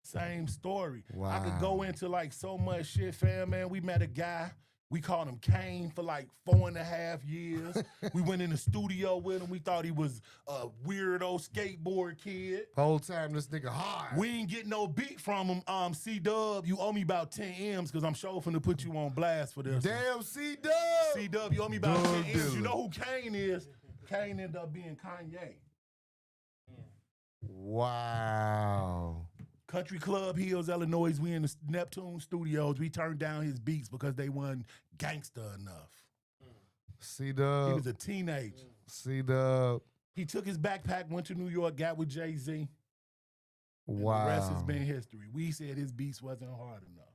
Same story. Wow. I could go into like so much shit, fam, man. We met a guy. We called him Kane for like 4.5 years. We went in the studio with him. We thought he was a weirdo skateboard kid. Whole time this nigga hard. We ain't get no beat from him. C-Dub, you owe me about 10 M's because I'm sure finna put you on blast for this. Damn, C-Dub. C-Dub, you owe me about Drug 10 M's. dealer. You know who Kane is? Kane ended up being Kanye. Wow. Country Club Hills, Illinois. We in the Neptune studios. We turned down his beats because they weren't gangster enough. C-Dub. He was a teenager. C-Dub. He took his backpack, went to New York, got with Jay-Z. Wow. The rest has been history. We said his beats wasn't hard enough.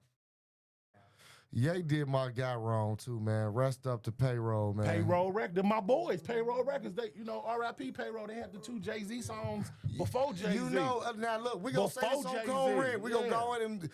Ye did my guy wrong too, man. Rest up to Payroll, man. Payroll Records, my boys, Payroll Records. They, you know, R.I.P. Payroll. They had the 2 Jay-Z songs before Jay-Z. You know, now look, we gonna say this on Cold Red. We gonna go in and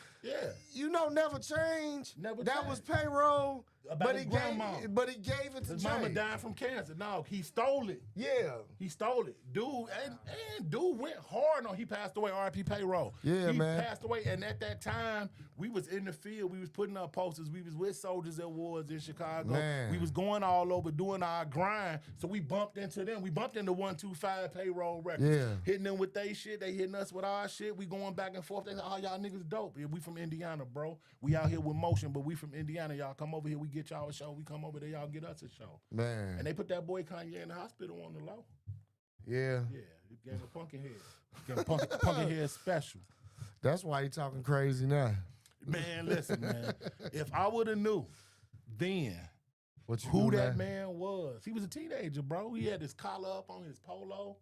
you know, Never Change. Never that Change. was Payroll, About but his he grandma. gave it to His Jay. mama died from cancer. No, he stole it. Yeah. He stole it. Dude, and dude went hard on. He passed away, R.I.P. Payroll. Yeah, he man. passed away, and at that time, we was in the field. We was putting up posters. We was with Soldiers at Wars in Chicago. Man. We was going all over doing our grind. So we bumped into them. We bumped into 125 Payroll Records. Yeah. Hitting them with they shit. They hitting us with our shit. We going back and forth. They say, oh, y'all niggas dope. Yeah, we from Indiana, bro. We out here with motion, but we from Indiana. Y'all come over here. We get y'all a show. We come over there. Y'all get us a show. Man. And they put that boy Kanye in the hospital on the low. Yeah. Yeah, it gave a pumpkin head. Gave a pumpkin head special. That's why he talking crazy now. Man, listen, man. If I would have knew then What you who do that now? man was, he was a teenager, bro. He had his collar up on his polo.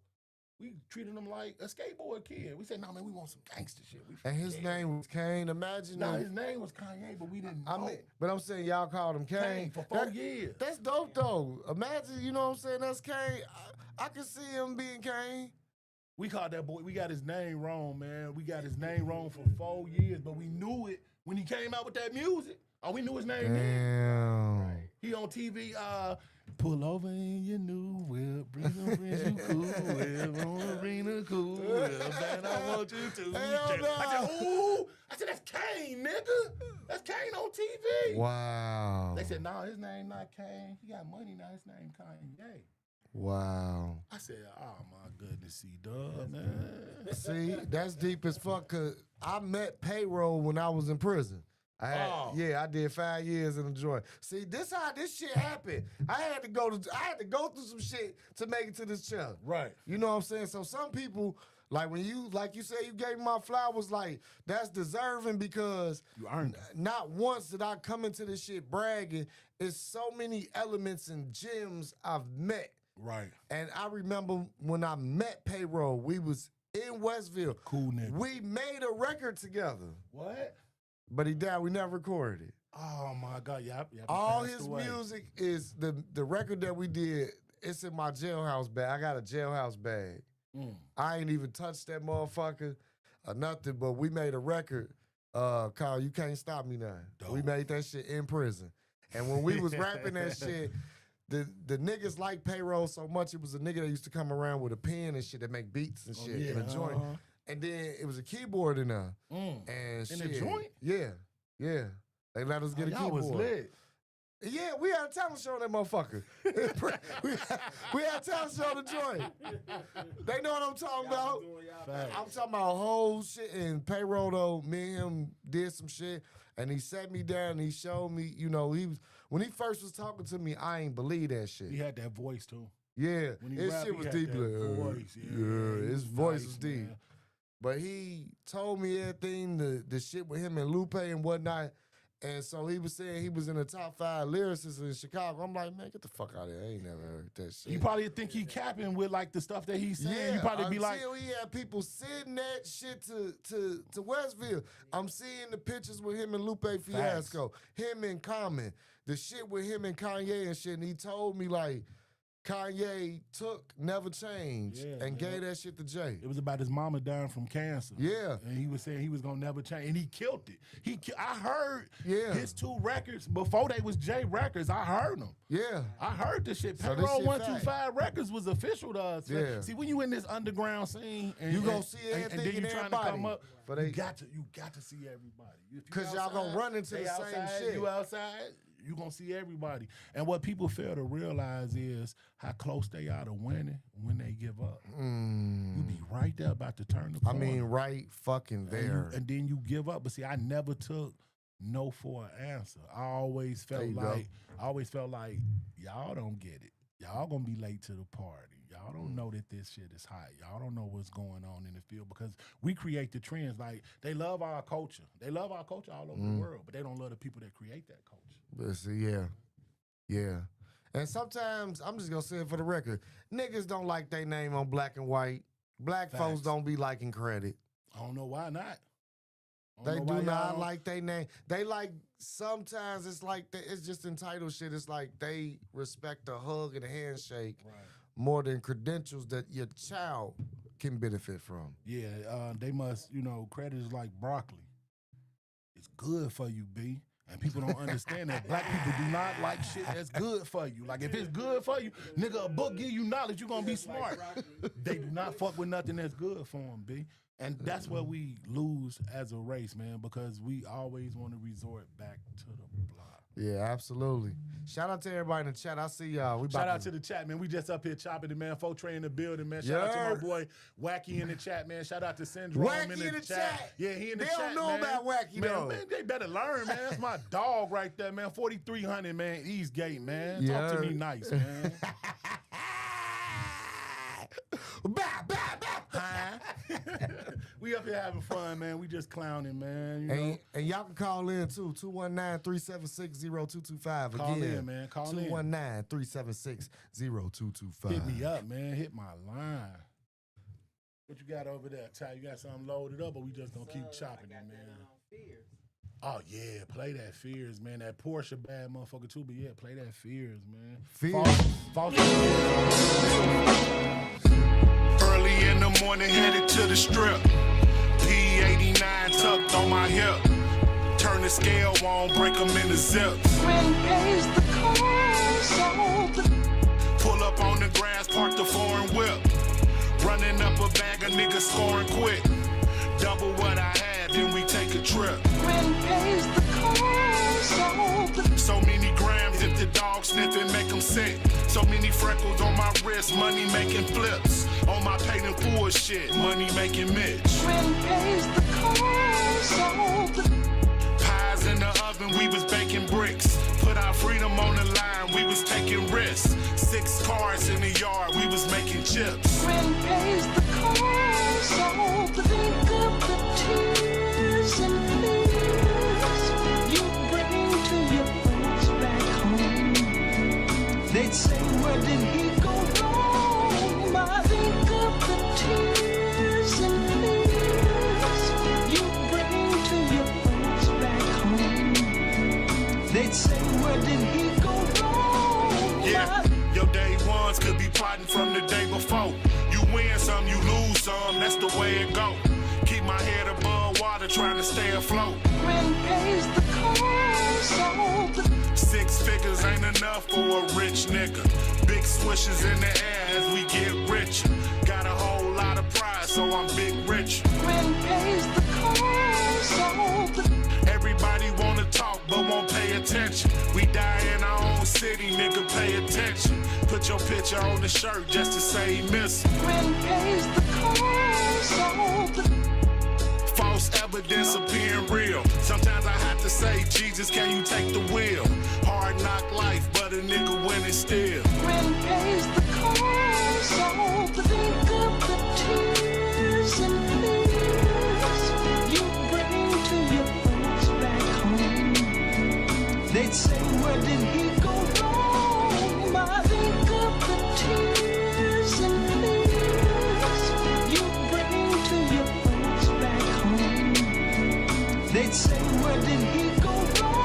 We treated him like a skateboard kid. We said, no, man, we want some gangster shit. And his name was Kane. Imagine No, if- his name was Kanye, but we didn't I know. mean, but I'm saying y'all called him Kane. Kane for 4 years. That's dope though. Imagine, you know what I'm saying? That's Kane. I can see him being Kane. We called that boy, we got his name wrong, man. We got his name wrong for 4 years, but we knew it when he came out with that music. Oh, we knew his name then. Damn. He on TV, pull over in your new whip, bring some friends you cool with, wanna bring the cool whip, and I want you to. Hell no. I said, ooh, I said, that's Kane, nigga. That's Kane on TV. Wow. They said, no, his name not Kane. He got money now, his name Kanye. Wow. I said, oh my goodness, C-Dub, man. See, that's deep as fuck, cause I met Payroll when I was in prison. I did 5 years in the joint. See, this how this shit happened. I had to go through some shit to make it to this chair. Right. You know what I'm saying? So some people, like when you said you gave me my flowers, like that's deserving because You earned it. not once did I come into this shit bragging. It's so many elements and gems I've met. Right. And I remember when I met Payroll, we was in Westville. Cool nigga. We made a record together, What? but he died. We never recorded it. Oh my God, yep. All his music is the record that we did. It's in my jailhouse bag. I got a jailhouse bag. I ain't even touched that motherfucker or nothing. But we made a record called "You Can't Stop Me Now." Dope. We made that shit in prison. And when we was rapping that shit, the niggas like Payroll so much. It was a nigga that used to come around with a pen and shit that make beats and shit in a joint. And then it was a keyboard in there. And In shit. the joint? Yeah. They let us get a Y'all keyboard. was lit. Yeah, we had a talent show on that motherfucker. we had a talent show on the joint. They know what I'm talking about. Facts. I'm talking about whole shit. And Payroll, though, me and him did some shit. And he sat me down and he showed me, you know, when he first was talking to me, I ain't believe that shit. He had that voice too. Yeah, When he his rap, shit he was had deep. that Like, voice. yeah, He his was voice nice, was deep. man. But he told me everything, the shit with him and Lupe and whatnot. And so he was saying he was in the top 5 lyricists in Chicago. I'm like, man, get the fuck out of here. I ain't never heard that shit. You probably think he capping with like the stuff that he's saying. Yeah, you probably be like, until he had people sending that shit to Westville. I'm seeing the pictures with him and Lupe Fiasco, him and Common, the shit with him and Kanye and shit. And he told me like Kanye took Never Change and gave that shit to Jay. it was about his mama dying from cancer. Yeah. And he was saying he was gonna never change, and he killed it. I heard Yeah. his 2 records before they was J records. I heard them. Yeah. I heard this shit. So this Payroll shit 125 Records was official to us. man. Yeah. See, when you in this underground scene, and You gonna see and everything then you and trying to come everybody. up, But you they- got to see everybody. If you 'Cause y'all gonna outside, run into they the same outside, shit. You outside, you gonna see everybody. And what people fail to realize is how close they are to winning when they give up. You be right there about to turn the I corner. mean, right fucking there. And then you give up. But see, I never took no for an answer. I always There felt you like y'all don't get it. Y'all gonna be late to the party. Y'all don't know that this shit is hot. Y'all don't know what's going on in the field because we create the trends. Like they love our culture. They love our culture all over the world, but they don't love the people that create that culture. But see, yeah. And sometimes, I'm just gonna say it for the record, niggas don't like their name on black and white. Black folks Facts. don't be liking credit. I don't know why not. I don't They know do why y'all not don't- like their name. They like, sometimes it's like, it's just entitled shit. It's like they respect a hug and a handshake Right. more than credentials that your child can benefit from. Yeah, they must, credit is like broccoli. It's good for you, B. And people don't understand that. Black people do not like shit that's good for you. Like, if it's good for you, nigga, a book give you knowledge, you're going to be smart. They do not fuck with nothing that's good for them, B. And that's where we lose as a race, man, because we always want to resort back to the block. Yeah, absolutely. Shout out to everybody in the chat. I see y'all. Shout out to the chat, man. We just up here chopping it, man. Fortray in the building, man. Shout out to my boy Wacky in the chat, man. Shout out to Syndrome Wacky in the chat. Yeah, he in the They chat, don't know man. about Wacky, man, though. Man, they better learn, man. That's my dog right there, man. 4300, man. Eastgate, man. Yeah. Talk to me nice, man. Bah, bah, bah. We up here having fun, man. We just clowning, man. You know? And y'all can call in too, 219-376-0225. Call Again, in, man. Call in. 219-376-0225. Hit me up, man. Hit my line. What you got over there? Ty, you got something loaded up, or we just gonna keep chopping it, man? Oh yeah, play that Fears, man. That Porsche bad motherfucker too, but yeah, play that Fears, man. False. Early in the morning, headed to the strip. P89 tucked on my hip. Turn the scale on, break them in the zip. Pull up on the grass, park the foreign whip. Running up a bag of niggas scoring quick. Double what I had, then we take a trip. So many grams if the dog sniff and make them sick. So many freckles on my wrist, money making flips. On my paid in full shit, money making Mitch. Pies in the oven, we was baking bricks. Put our freedom on the line, we was taking risks. 6 cars in the yard, we was making chips. They'd say, where did he go wrong? I think of the tears and fears you bring to your folks back home. They'd say, where did he go wrong? Yeah, your day ones could be plotting from the day before. You win some, you lose some, that's the way it go. Keep my head above water, trying to stay afloat. When pays the cost of 6 figures ain't enough for a rich nigga. Big swishes in the air as we get richer. Got a whole lot of pride, so I'm big rich. when pays the cost of Everybody wanna talk, but won't pay attention. We die in our own city, nigga, pay attention. Put your picture on the shirt just to say he missing. when pays the cost of False evidence appearing real. Sometimes I have to say, Jesus, can you take the wheel? Hard knock life, but a nigga winning still. when pays the cost of think of the tears and fears you bring to your folks back home. They'd say, where did he go wrong? I think of the tears and fears you bring to your folks back home. They'd say, where did he go wrong?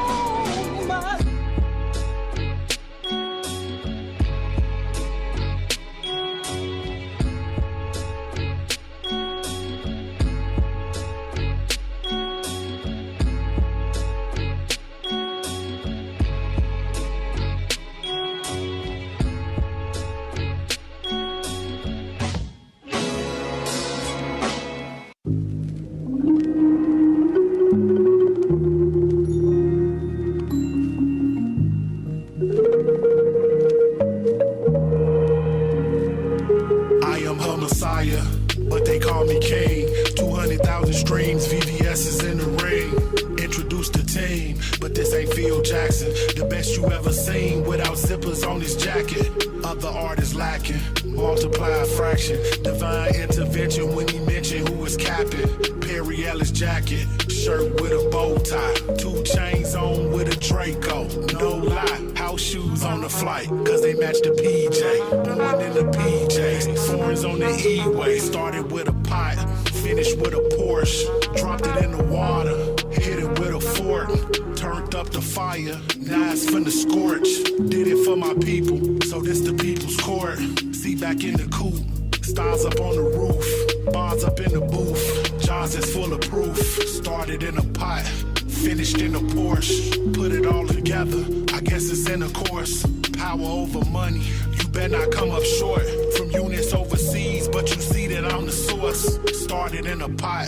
I am her messiah, but they call me king. 200,000 streams, VVS is in the ring. Introduce the team, but this ain't Phil Jackson. The best you ever seen without zippers on his jacket. Other artists lacking, multiply a fraction. Divine intervention when he mentioned who was capping. Perry Ellis jacket, shirt with a bow tie. 2 chains on with a Draco, no lie. House shoes on the flight, cause they match the PJ. Born in the PJs, foreigns on the E-way. Started with a pot, finished with a Porsche. Dropped it in the water, hit it with a fork. Turned up the fire, now it's finna scorch. Did it for my people, so this the people's court. See back in the coupe, stars up on the roof. Bars up in the booth, jaws is full of proof. Started in a pot, finished in a Porsche. Put it all together, I guess it's in a course. Power over money, you better not come up short. From units overseas, but you see that I'm the source. Started in a pot,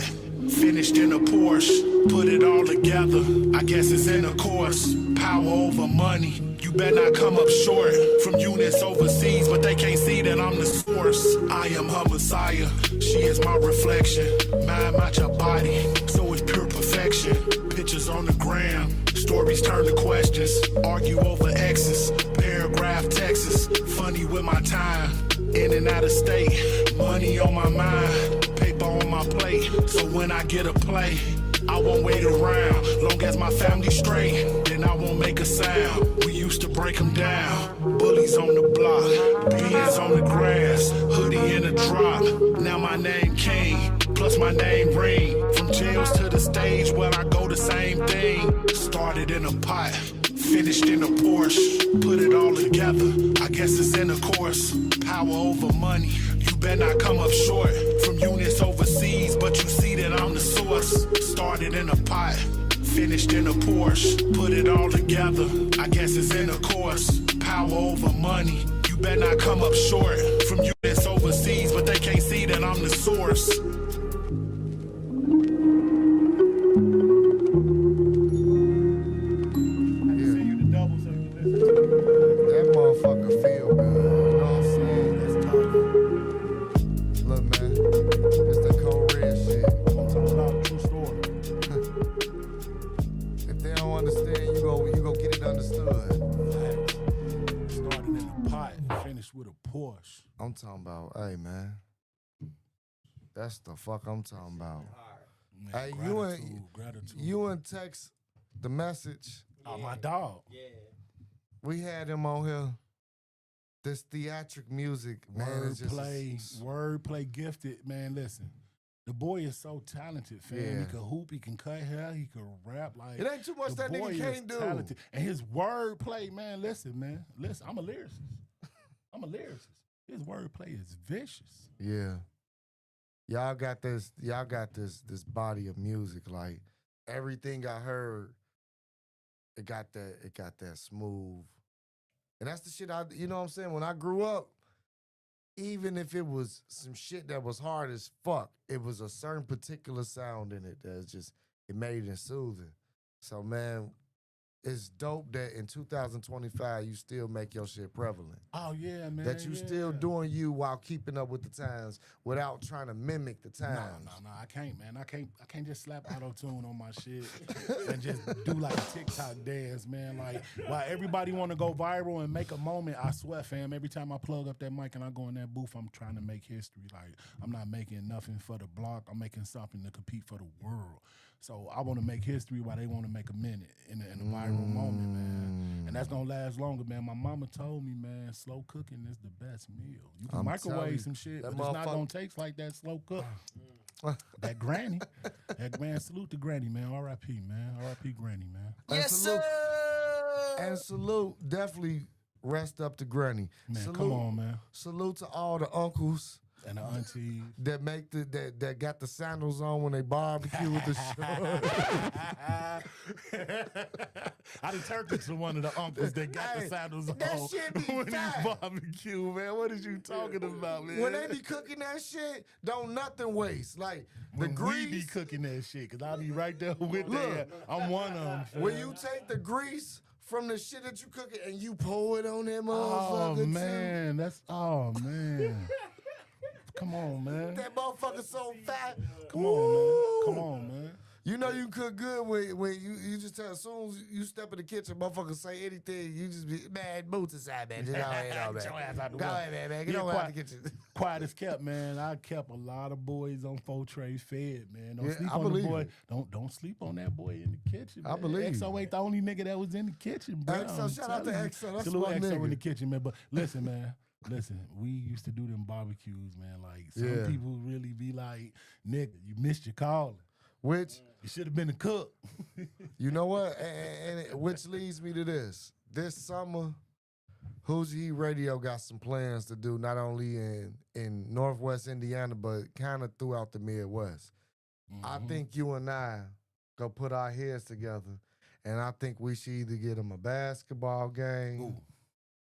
finished in a Porsche. Put it all together, I guess it's in a course. Power over money, you better not come up short. From units overseas, but they can't see that I'm the source. I am her messiah, she is my reflection. Mind match her body, so it's pure perfection. Pictures on the gram, stories turn to questions. Argue over exes, paragraph Texas. Funny with my time, in and out of state. Money on my mind, paper on my plate. So when I get a play, I won't wait around. Long as my family's straight, then I won't make a sound. We used to break them down. Bullies on the block, beans on the grass, hoodie in a drop. Now my name King. plus my name ring. From jails to the stage, well, I go the same thing. Started in a pot, finished in a Porsche. Put it all together, I guess it's in a course. Power over money, you better not come up short. From units overseas, but you see that I'm the source. Started in a pot, finished in a Porsche. Put it all together, I guess it's in a course. Power over money, you better not come up short. From units overseas, but they can't see that I'm the source. Send you the double so you can listen to it. That motherfucker feel good. You know what I'm saying? That's tough. Look, man, it's the cold red shit. I'm talking about true story. If they don't understand, you go get it understood. Started in a pot and finished with a Porsche. I'm talking about, hey, man. That's the fuck I'm talking about. Man, Hey, gratitude. you and text the message. Oh, my dog. We had him on here. This theatric music, man, is just Wordplay gifted, man. Listen, the boy is so talented, fam. Yeah. He can hoop, he can cut hair, he can rap. Like It ain't too much the that boy nigga is can't do. talented. And his wordplay, man. Listen, man. Listen, I'm a lyricist. His wordplay is vicious. Yeah. Y'all got this body of music. Like everything I heard, it got that smooth. And that's the shit you know what I'm saying? When I grew up, even if it was some shit that was hard as fuck, it was a certain particular sound in it that's just, it made it soothing. So man, it's dope that in 2025 you still make your shit prevalent. Oh yeah, man. That you still doing you while keeping up with the times without trying to mimic the times. No, I can't, man. I can't just slap auto-tune on my shit and just do like a TikTok dance, man. Like, while everybody want to go viral and make a moment, I swear, fam, every time I plug up that mic and I go in that booth, I'm trying to make history. Like, I'm not making nothing for the block. I'm making something to compete for the world. So I want to make history while they want to make a minute in a viral moment, man. And that's going to last longer, man. My mama told me, man, slow cooking is the best meal. You can I'm telling you, microwave some shit, that but it's not motherfucker- going to taste like that slow cook. That granny. That man, salute to granny, man. R.I.P., man. R.I.P. granny, man. Yes, sir. And salute, definitely rest up to Granny. Man, salute, come on, man. Salute to all the uncles And the aunties. that make that got the sandals on when they barbecue with the shorts. I done turned into one of the uncles that got the Hey, sandals that on shit be when fat. he's barbecue, man. What is you talking about, man? When they be cooking that shit, don't nothing waste. Like the when we be grease. cooking that shit, because I'll be right there with Look. that. I'm one of them. When you take the grease from the shit that you cooking and you pour it on that Oh, motherfucker, too, man. Oh, man. Come on, man. that motherfucker so fat. Come on, man. Come on, man. You know you cook good when you just tell as soon as you step in the kitchen, motherfucker say anything, you just be, man, boots aside, man. Just go ahead, man. Get your ass out the Go way. ahead, man. Get Yeah, on out the kitchen. Quiet as kept, man. I kept a lot of boys on 4 trays fed, man. Don't Yeah, sleep I on the believe boy. it. Don't sleep on that boy in the kitchen. I Man. believe XO ain't the only nigga that was in the kitchen, bro. XO, I'm shout out to telling you. XO. That's Salute my XO in nigga. the kitchen, man. But listen, man. Listen, we used to do them barbecues, man. Like some Yeah. people really be like, nigga, you missed your calling. Which, You should have been a cook. you know what? Which leads me to this. This summer, Who's He Radio got some plans to do, not only in Northwest Indiana, but kind of throughout the Midwest. I think you and I go put our heads together, and I think we should either get them a basketball game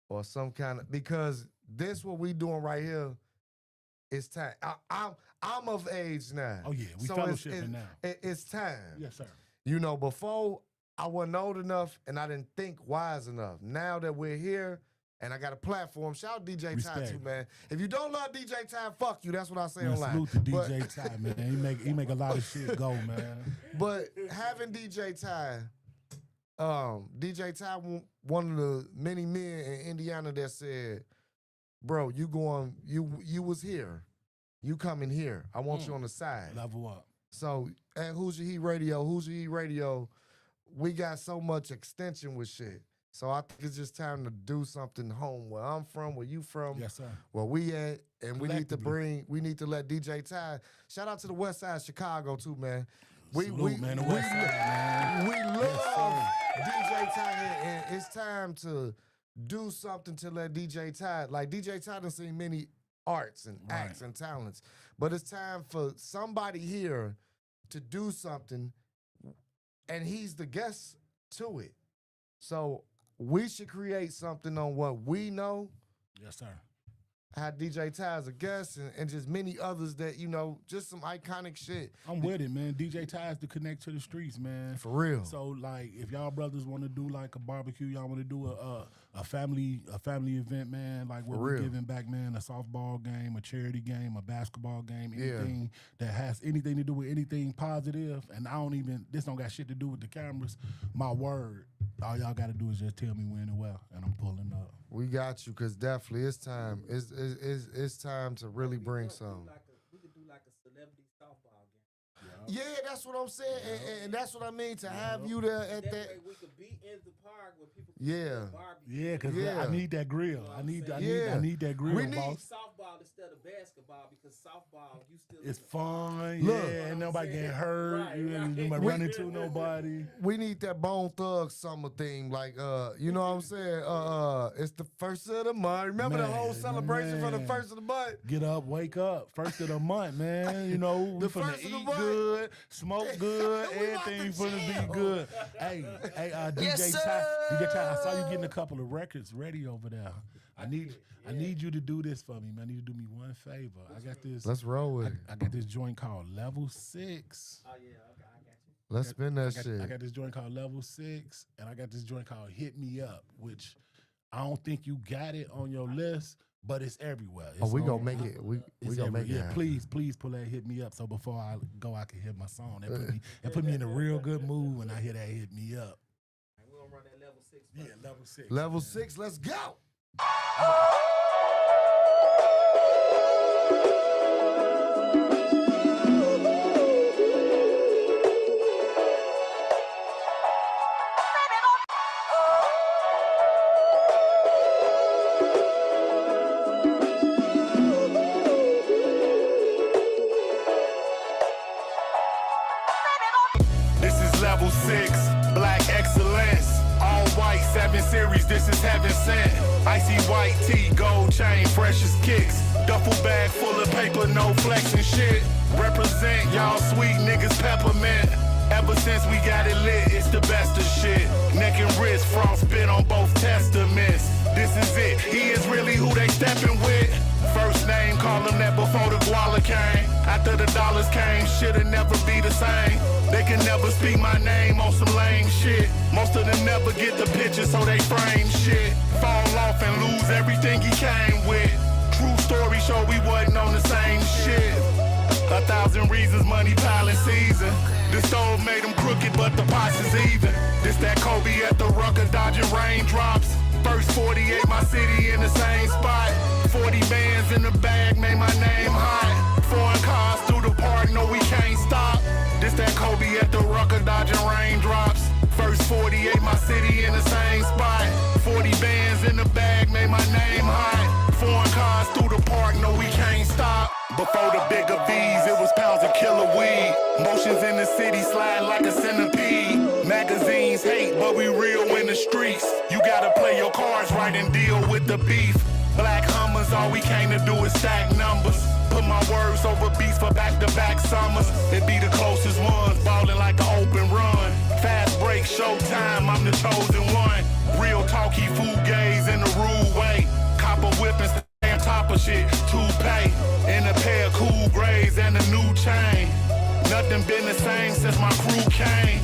or some kind of, because this what we doing right here is time. I'm of age now. Oh, yeah, we So fellowshipping now. It's time. Yes, sir. You know, before I wasn't old enough and I didn't think wise enough. Now that we're here and I got a platform, shout out DJ Ty Respect. too, man. If you don't love DJ Ty, fuck you. That's what I say Man, online. salute to But- DJ Ty, man. He make a lot of shit go, man. But having DJ Ty, DJ Ty, one of the many men in Indiana that said, "Bro, you was here, you coming here. I want you on the side." Level up. So at Who's Your Heat Radio, we got so much extension with shit. So I think it's just time to do something home where I'm from, where you from, Yes, sir. where we at, and we Collectively. need to let DJ Ty. Shout out to the West Side Chicago too, man. Salute, man, the West Side, man. We love DJ Ty here, and it's time to do something to let DJ Ty. Like DJ Ty done seen many arts and acts and talents, but it's time for somebody here to do something, and he's the guest to it. So we should create something on what we know. Yes, sir. Had DJ Ty as a guest and just many others that, you know, just some iconic shit. I'm with it, man. DJ Ties to connect to the streets, man. For real. So, like, if y'all brothers want to do like a barbecue, y'all want to do a family event, man. Like where For we're real. giving back, man. A softball game, a charity game, a basketball game, Yeah. anything that has anything to do with anything positive. And this don't got shit to do with the cameras. My word, all y'all got to do is just tell me when and where, and I'm pulling up. We got you, cause definitely it's time. It's time to really bring some. We could do like a celebrity softball game. Yeah, that's what I'm saying, and that's what I mean to have you there at That that. way we could be in the park where people can Yeah. barbecue. Yeah, because Yeah. I need that grill. I need Yeah. that grill, We need- boss. Softball instead of basketball because softball you still It's in the fun, Look. yeah, and nobody get hurt. Right, you right. ain't run into nobody. We need that Bone Thug summer theme, like you know what I'm saying? It's the first of the month. Remember the whole Man, celebration for the man. first of the month? Get up, wake up. First of the month, man. You know, we The finna first of the eat month. good, smoke good, We about everything to finna chill. be good. Hey, DJ Ty, DJ Ty, I saw you getting a couple of records ready over there. I need you to do this for me, man. I need you to do me one favor. I got this. Let's roll with it. I got this joint called Level 6. Oh yeah, okay, I got you. Let's spin that I shit. got this joint called Level 6, and I got this joint called Hit Me Up, which I don't think you got it on your list, but it's everywhere. Oh, It's we on- gonna make it. We it's gonna make it. yeah, happen. please pull that Hit Me Up so before I go, I can hear my song. That put me in a real good mood when I hear that Hit Me Up. And we're gonna run that level 6. Yeah, Level 6. Level 6. Let's go. This is level 6, black excellence. All white, 7 series, this is heaven sent. Icy white tee, gold chain, fresh as kicks. Duffel bag full of paper, no flexing shit. Represent y'all sweet niggas peppermint. Ever since we got it lit, it's the best of shit. Neck and wrist, frostbit on both testaments. This is it, he is really who they steppin' with. First name, call him that before the guala came. After the dollars came, shit'll never be the same. They can never speak my name on some lame shit. Most of them never get the picture, so they frame shit. Fall off and lose everything he came with. True story show we wasn't on the same shit. 1,000 reasons, money piling season. The stove made them crooked, but the pots is even. This that Kobe at the Rucker, dodging raindrops. First 48, my city in the same spot. 40 bands in the bag, made my name hot. Foreign cars through the park, no we can't stop. This that Kobe at the Rucker, dodging raindrops. First 48, my city in the same spot. 40 bands in the bag, made my name hot. Foreign cars through the park, no we can't stop. Before the bigger V's, it was pounds of killer weed. Motions in the city slide like a centipede. Magazines hate, but we real in the streets. You gotta play your cards right and deal with the beef. Black Hummers, all we came to do is stack numbers. Put my words over beats for back-to-back summers. It be the closest ones, ballin' like an open run. Fast break, showtime, I'm the chosen one. Real talky food gaze in the rude way. Copper whipping, stay on top of shit, toupee. In a pair of cool grays and a new chain. Nothing been the same since my crew came.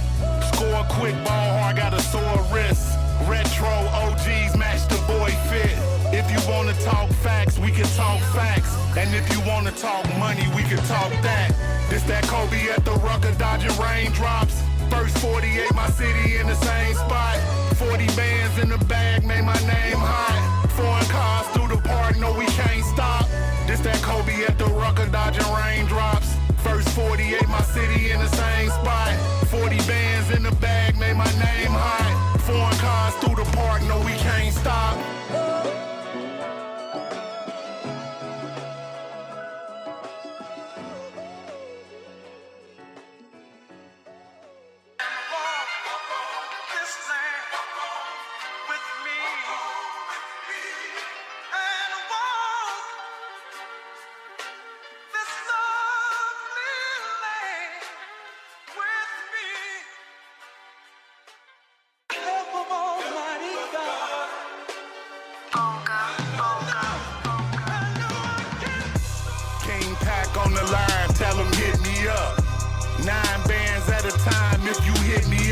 Score quick, ball hard, got a sore wrist. Retro OGs match the boy fit. If you wanna talk facts, we can talk facts. And if you wanna talk money, we can talk that. This that Kobe at the Rucker, dodging raindrops. First 48, my city in the same spot. 40 bands in the bag, made my name hot. Foreign cars through the park, no we can't stop. This that Kobe at the Rucker, dodging raindrops. First 48, my city in the same spot. 40 bands in the bag, made my name hot. Foreign cars through the park,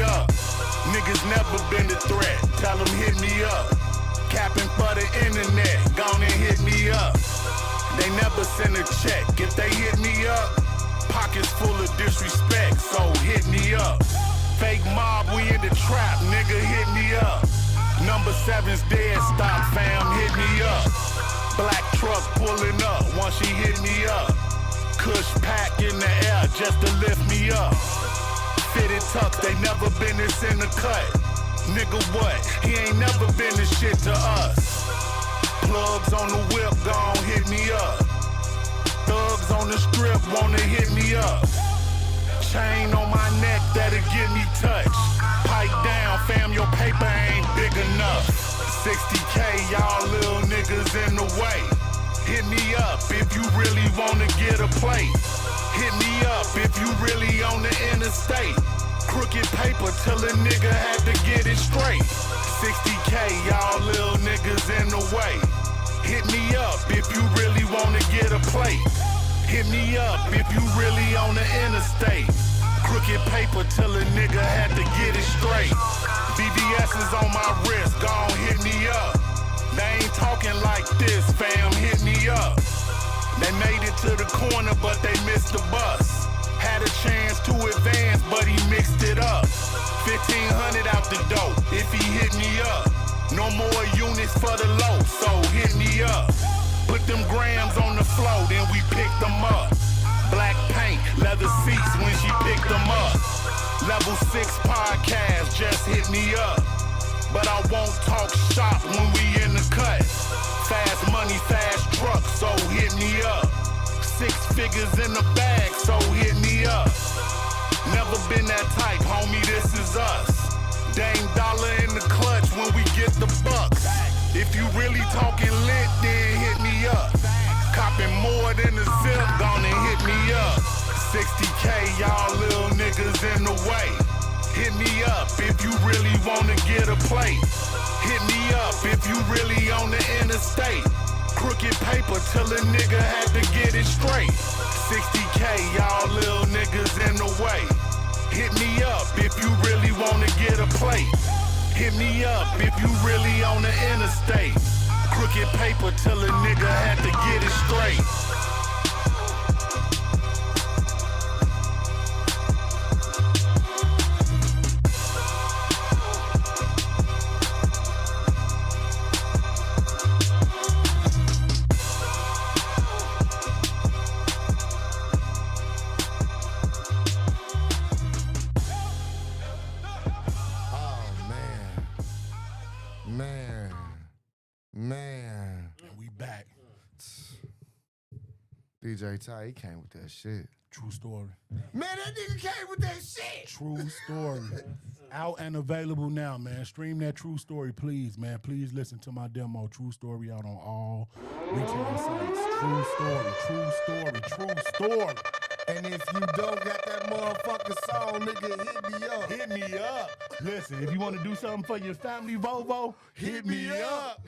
up. Niggas never been a threat, tell them hit me up. Capping for the internet, gone and hit me up. They never send a check, if they hit me up, pockets full of disrespect, so hit me up. Fake mob, we in the trap, nigga hit me up. Number 7's dead, stop fam, hit me up. Black truck pulling up, once she hit me up. Kush pack in the air, just to lift me up. Fitted tucks, they never been this in the cut. Nigga what, he ain't never been this shit to us. Plugs on the whip, gon' hit me up. Thugs on the strip wanna hit me up. Chain on my neck that'll get me touched. Pipe down, fam, your paper ain't big enough. 60K, y'all little niggas in the way. Hit me up if you really wanna get a plate. Hit me up if you really on the interstate. Crooked paper till a nigga had to get it straight. 60K, y'all little niggas in the way. Hit me up if you really wanna get a plate. Hit me up if you really on the interstate. Crooked paper till a nigga had to get it straight. VVS is on my wrist, gon' hit me up. They ain't talking like this, fam, hit me up. They made it to the corner, but they missed the bus. Had a chance to advance, but he mixed it up. 1500 out the dope, if he hit me up. No more units for the low, so hit me up. Put them grams on the floor, then we picked them up. Black paint, leather seats when she picked them up. Level 6 podcast, just hit me up. But I won't talk shop when we in the cut. Fast money, fast truck, so hit me up. 6 figures in the bag, so hit me up. Never been that type, homie, this is us. Dame dollar in the clutch when we get the bucks. If you really talking lit, then hit me up. Copping more than a zip, gonna hit me up. 60K, y'all little niggas in the way. Hit me up if you really wanna get a plate. Hit me up if you really on the interstate. Crooked paper till a nigga had to get it straight. 60K, y'all little niggas in the way. Hit me up if you really wanna get a plate. Hit me up if you really on the interstate. Crooked paper till a nigga had to get it straight. Man. And we back. DJ Ty, he came with that shit. True story. Man, that nigga came with that shit. True story. Out and available now, man. Stream that True Story, please, man. Please listen to my demo. True Story out on all retail sites. True story, true story, true story. And if you don't got that motherfucking song, nigga, hit me up. Hit me up. Listen, if you want to do something for your family, Volvo, hit me up.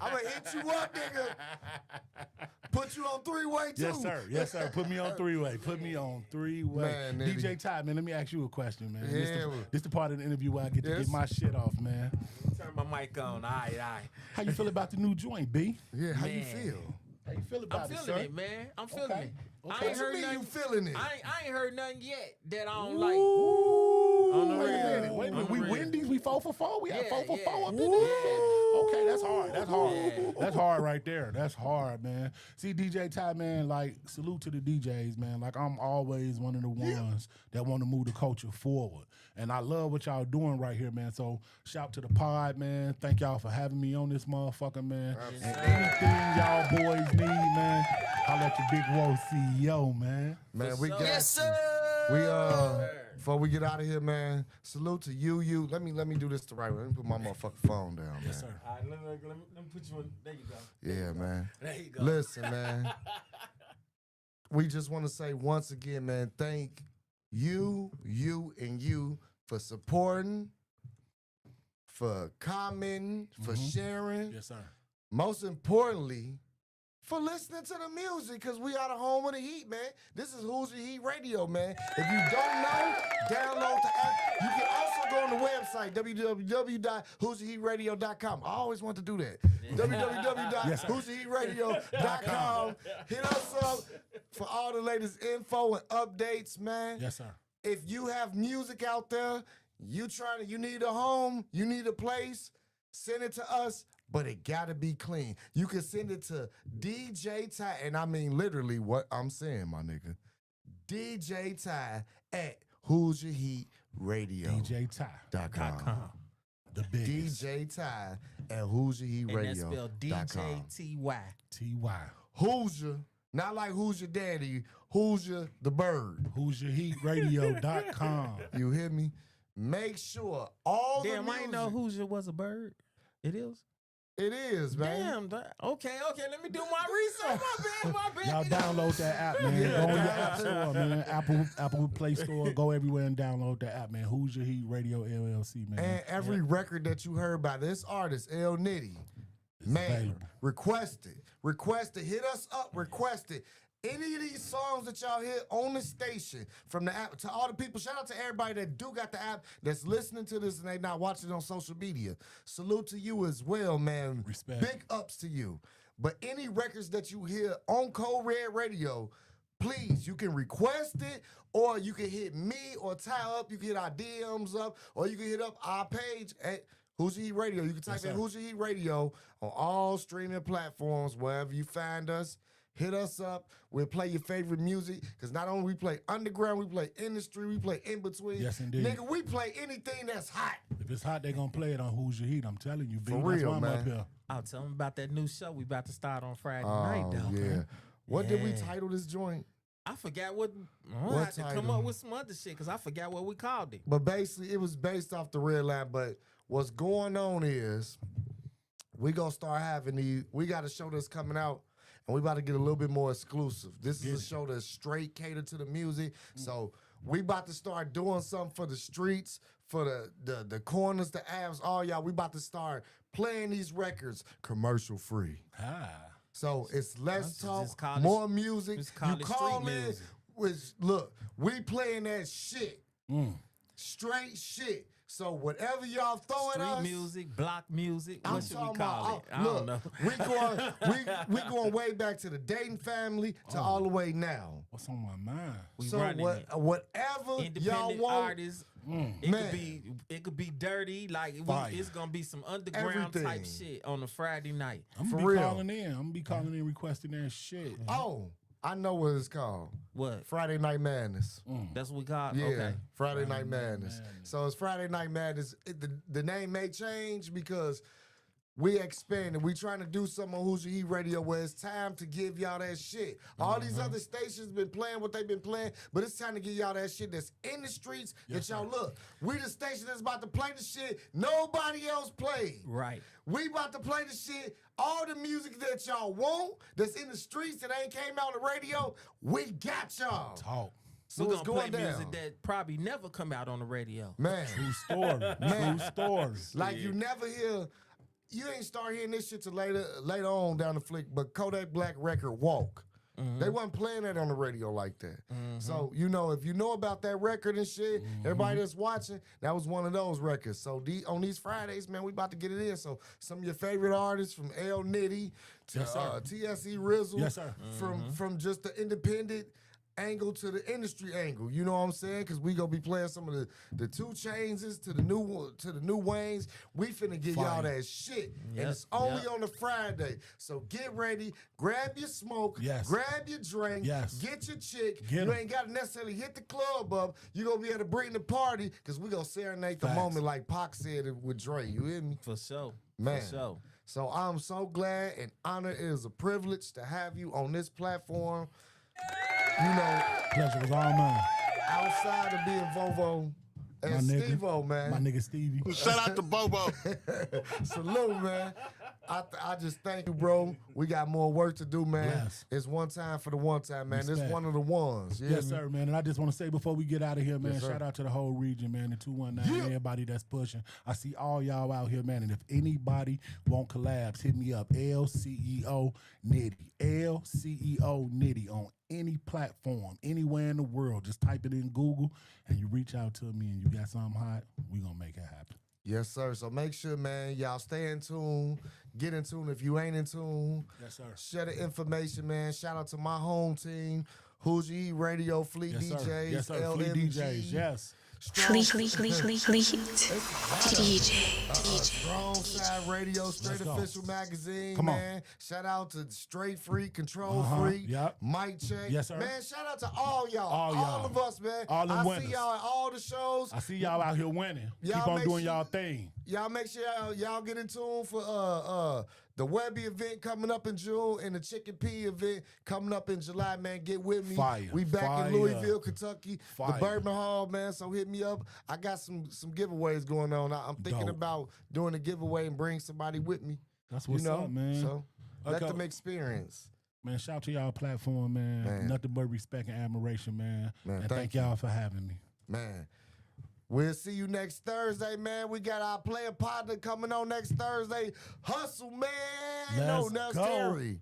I'm going to hit you up, nigga. Put you on three-way, too. Yes, sir. Yes, sir. Put me on three-way. Put me on three-way. Man, nigga. DJ Ty, man, let me ask you a question, man. Yeah. This the part of the interview where I get to get my shit off, man. Turn my mic on. All right. How you feel about the new joint, B? Yeah, how you Man. feel? How you feel about I'm it, feeling sir? it, man. I'm feeling Okay. it. Okay. I ain't What you heard mean nothing. you feeling it? I ain't heard nothing yet that I don't like. On the wait a real. minute. Wait a On minute. the We real. Wendy's. We 4 for 4. We had Yeah, 4 for 4 yeah. up in this shit. Okay, that's hard. That's hard. Yeah. That's hard right there. That's hard, man. See, DJ Ty, man, like, salute to the DJs, man. Like, I'm always one of the ones that want to move the culture forward. And I love what y'all doing right here, man. So, shout to the pod, man. Thank y'all for having me on this motherfucker, man. And anything y'all boys need, man, holla at your big Woe CEO, man. Man, we got Yes, you. sir. We before we get out of here, man, salute to you. Let me do this the right way. Let me put my motherfucking phone down, man. Yes, sir. All right, let me put you on. There you go. Yeah, man. There you go. Listen, man. We just want to say once again, man, thank you for supporting, for commenting, for sharing. Yes, sir. Most importantly, for listening to the music, because we are the home of the heat, man. This is Who's the Heat Radio, man. If you don't know, download the app. You can also go on the website, www.who'syourheatradio.com. I always want to do that. www.who'syourheatradio.com. Hit us up for all the latest info and updates, man. Yes, sir. If you have music out there, you need a home, you need a place, send it to us, but it gotta be clean. You can send it to DJ Ty, and I mean literally what I'm saying, my nigga. DJ Ty at Who's Your Heat Radio. DJTy.com. The biggest. DJ Ty at Who's Your Heat And Radio. that's spelled DJTY. T-Y. Hoosier, not like Who's Your Daddy, Hoosier the bird. Who'syourheatradio.com. You hear me? Make sure all the Damn, music. I didn't know Hoosier was a bird. It is? It is, man. Damn. Okay, let me do my research. My bad. Y'all download that app, man. Go on your app store, man. Apple Play Store. Go everywhere and download that app, man. Who's Your Heat Radio LLC, man. And every record that you heard by this artist, L Nitty, man, available. request it. Hit us up, request it. Any of these songs that y'all hear on the station from the app, to all the people, shout out to everybody that do got the app that's listening to this and they not watching it on social media. Salute to you as well, man. Respect. Big ups to you. But any records that you hear on Code Red Radio, please, you can request it, or you can hit me or Ty up. You can hit our DMs up, or you can hit up our page at Who's Your Heat Radio. You can type in Who's Your Heat Radio on all streaming platforms, wherever you find us. Hit us up. We'll play your favorite music, because not only we play underground, we play industry, we play in between. Yes, indeed. Nigga, we play anything that's hot. If it's hot, they gonna play it on Who's Your Heat. I'm telling you, B. For That's real, why I'm man. up here. I'll tell them about that new show we about to start on Friday night, Oh, though. yeah. What did we Yeah. title this joint? I forgot what. I'm What gonna have to come title? up with some other shit because I forgot what we called it. But basically, it was based off the Red Line. But what's going on is we gonna start having these. We got a show that's coming out, and we about to get a little bit more exclusive. This is a show that's straight catered to the music. So we about to start doing something for the streets, for the corners, the apps, all y'all. We about to start playing these records commercial free. So it's less Just call talk, it- more music. just call You it call street in, music. which look, we playing that shit. Straight shit. So whatever y'all throwing Street us, music, block music. I'm What should we talking call about, it? I look, don't know. we going way back to the Dayton family to all the way now. What's on my mind? We So running it. whatever y'all Independent want, artists. Man. It could be dirty. Like Fire. it's gonna be some underground type Everything. shit on a Friday night. I'm For gonna be real. calling in. I'm gonna be calling in, requesting that shit. oh, I know what it's called. What? Friday Night Madness. That's what we call. Yeah, Okay. Friday Night Madness. So it's Friday Night Madness. The name may change because we expanded. We trying to do something on Who's Your Heat Radio where it's time to give y'all that shit. All these other stations been playing what they've been playing, but it's time to give y'all that shit that's in the streets that y'all look. We the station that's about to play the shit nobody else played. Right. We about to play the shit, all the music that y'all want, that's in the streets that ain't came out on the radio, we got y'all. Talk. So We're it's gonna play going down. music that probably never come out on the radio. Man, True story. True story. like you never hear, you ain't start hearing this shit till later on down the flick, but Kodak Black record Walk. They wasn't playing that on the radio like that. So, you know, if you know about that record and shit, everybody that's watching, that was one of those records. So on these Fridays, man, we about to get it in. So some of your favorite artists from L Nitty to Yes, sir. TSE Rizzle, Yes, sir. from just the independent angle to the industry angle, you know what I'm saying? Because we gonna be playing some of the 2 Chainses to the new Waynes. We finna give y'all Fire. that shit, and Yep, it's only yep. on the Friday. So get ready, grab your smoke, Yes. grab your drink, Yes. get your chick. Get you 'em. ain't gotta necessarily hit the club up. You gonna be able to bring the party because we gonna serenade the Facts. moment like Pac said it with Dre. You hear me? For sure. Man. For sure. So I'm so glad and honored. It is a privilege to have you on this platform. You know, Pleasure was all mine. outside of being Vovo and My nigga. Steve-O, man. My nigga Stevie. Shout out to Bobo. Salute, man. I just thank you, bro. We got more work to do, man. Yes. It's one time for the one time, man. This Respect. one of the ones. You Yes, hear me? sir, man. And I just want to say before we get out of here, man, Yes, sir. shout out to the whole region, man, the 219, Yeah. everybody that's pushing. I see all y'all out here, man. And if anybody want collabs, hit me up. LCEO Nitty. LCEO Nitty on any platform, anywhere in the world. Just type it in Google and you reach out to me and you got something hot, we going to make it happen. Yes, sir. So make sure, man, y'all stay in tune. Get in tune if you ain't in tune. Yes, sir. Share the information, man. Shout out to my home team, Who's E Radio, Fleet Yes, sir. DJs, Yes, sir. Fleet LMG. DJs, yes. Strong DJ. Side Radio, Straight Let's go. Official Magazine, Come on. man. Shout out to Straight Free, Control Free, Yep. Mic Check. Yes, sir. Man, shout out to all y'all. All y'all. of us, man. All them I winners. see y'all at all the shows. I see y'all out here winning. Y'all Keep on make doing sure- y'all thing. Y'all make sure y'all get in tune for the Webby event coming up in June and the Chicken P event coming up in July, man. Get with me. Fire. We back Fire. in Louisville, Kentucky, Fire. the Bourbon Hall, man. So hit me up. I got some giveaways going on. I'm thinking Dope. about doing a giveaway and bring somebody with me. That's what's you know, up, man. So let Okay. them experience. Man, shout out to y'all platform, man. Man. Nothing but respect and admiration, man. Man, and thank thank y'all for having me. Man. We'll see you next Thursday, man. We got our player partner coming on next Thursday. Hustle, man. No, Let's that's go. Terry.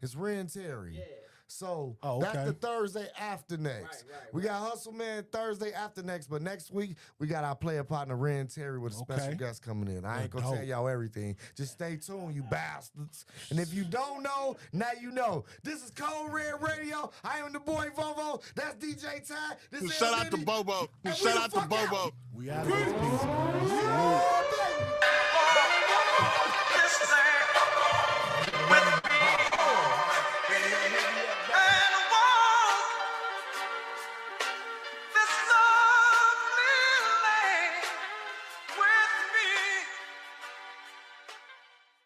It's Ren Terry. Yeah. So Oh, that's okay. the Thursday after next. Right, We got Hustle Man Thursday after next, but next week we got our player partner Ren Terry with a special Okay. guest coming in. I ain't That's gonna tell dope. y'all everything. Just stay tuned, you bastards. And if you don't know, now you know. This is Cold Red Radio. I am the boy Vovo. That's DJ Ty. This is Shout L. out to Diddy. Bobo. And we Shout the out to fuck out. Bobo. We out of this piece, man. Yeah, baby.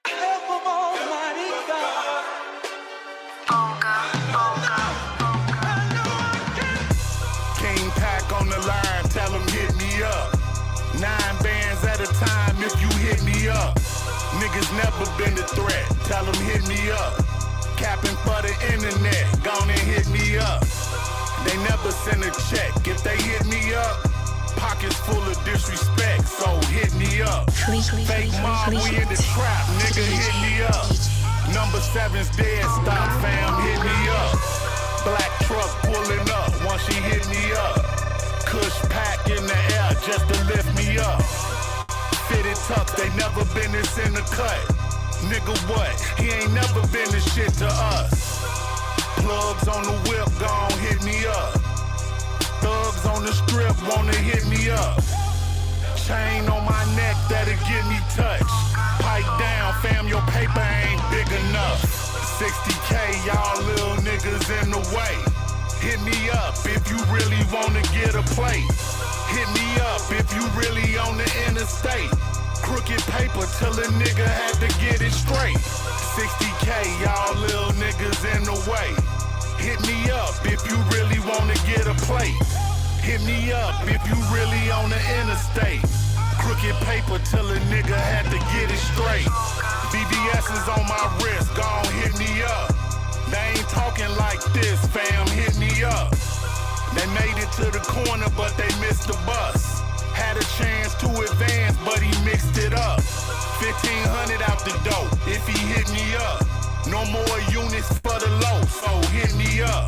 Help of Almighty God. King Pack on the line, tell him hit me up. 9 bands at a time if you hit me up. Niggas never been a threat, tell him hit me up. Capping for the internet, gone and hit me up. They never send a check if they hit me up. Pockets full of disrespect, so hit me up. Fake mob, we in the trap, nigga hit me up. Number 7's dead, stop fam, hit me up. Black truck pulling up, once she hit me up. Kush pack in the air just to lift me up. Fitted tucks, they never been this in the cut. Nigga what, he ain't never been this shit to us. Plugs on the whip, gon' hit me up. Thugs on the strip wanna hit me up. Chain on my neck that'll get me touched. Pipe down, fam, your paper ain't big enough. 60K, y'all little niggas in the way. Hit me up if you really wanna get a plate. Hit me up if you really on the interstate. Crooked paper till a nigga had to get it straight. 60K, y'all little niggas in the way. Hit me up if you really wanna get a plate. Hit me up if you really on the interstate. Crooked paper till a nigga had to get it straight. BBS is on my wrist, gon' hit me up. They ain't talking like this, fam, hit me up. They made it to the corner, but they missed the bus. Had a chance to advance, but he mixed it up. 1500 out the dope, if he hit me up. No more units for the low, so hit me up.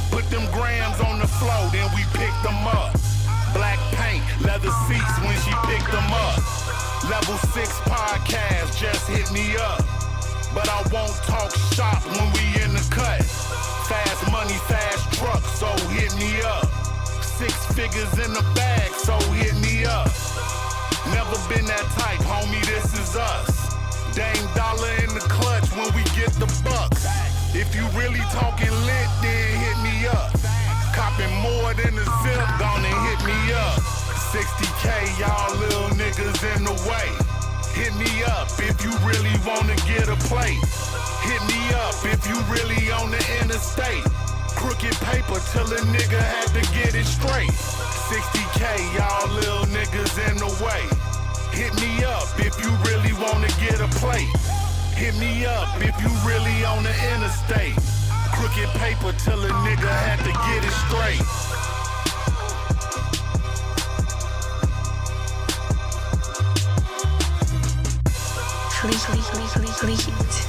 Put them grams on the floor, then we pick them up. Black paint, leather seats when she picked them up. Level 6 podcast, just hit me up. But I won't talk shop when we in the cut. Fast money, fast truck, so hit me up. 6 figures in the bag, so hit me up. Never been that type, homie, this is us. Dame dollar in the clutch when we get the bucks. If you really talking lit, then hit me up. Copping more than a zip, gonna hit me up. 60K, y'all little niggas in the way. Hit me up if you really wanna get a plate. Hit me up if you really on the interstate. Crooked paper till a nigga had to get it straight. 60K, y'all little niggas in the way. Hit me up if you really wanna get a plate. Hit me up if you really on the interstate. Crooked paper till a nigga had to get it straight. Fleet.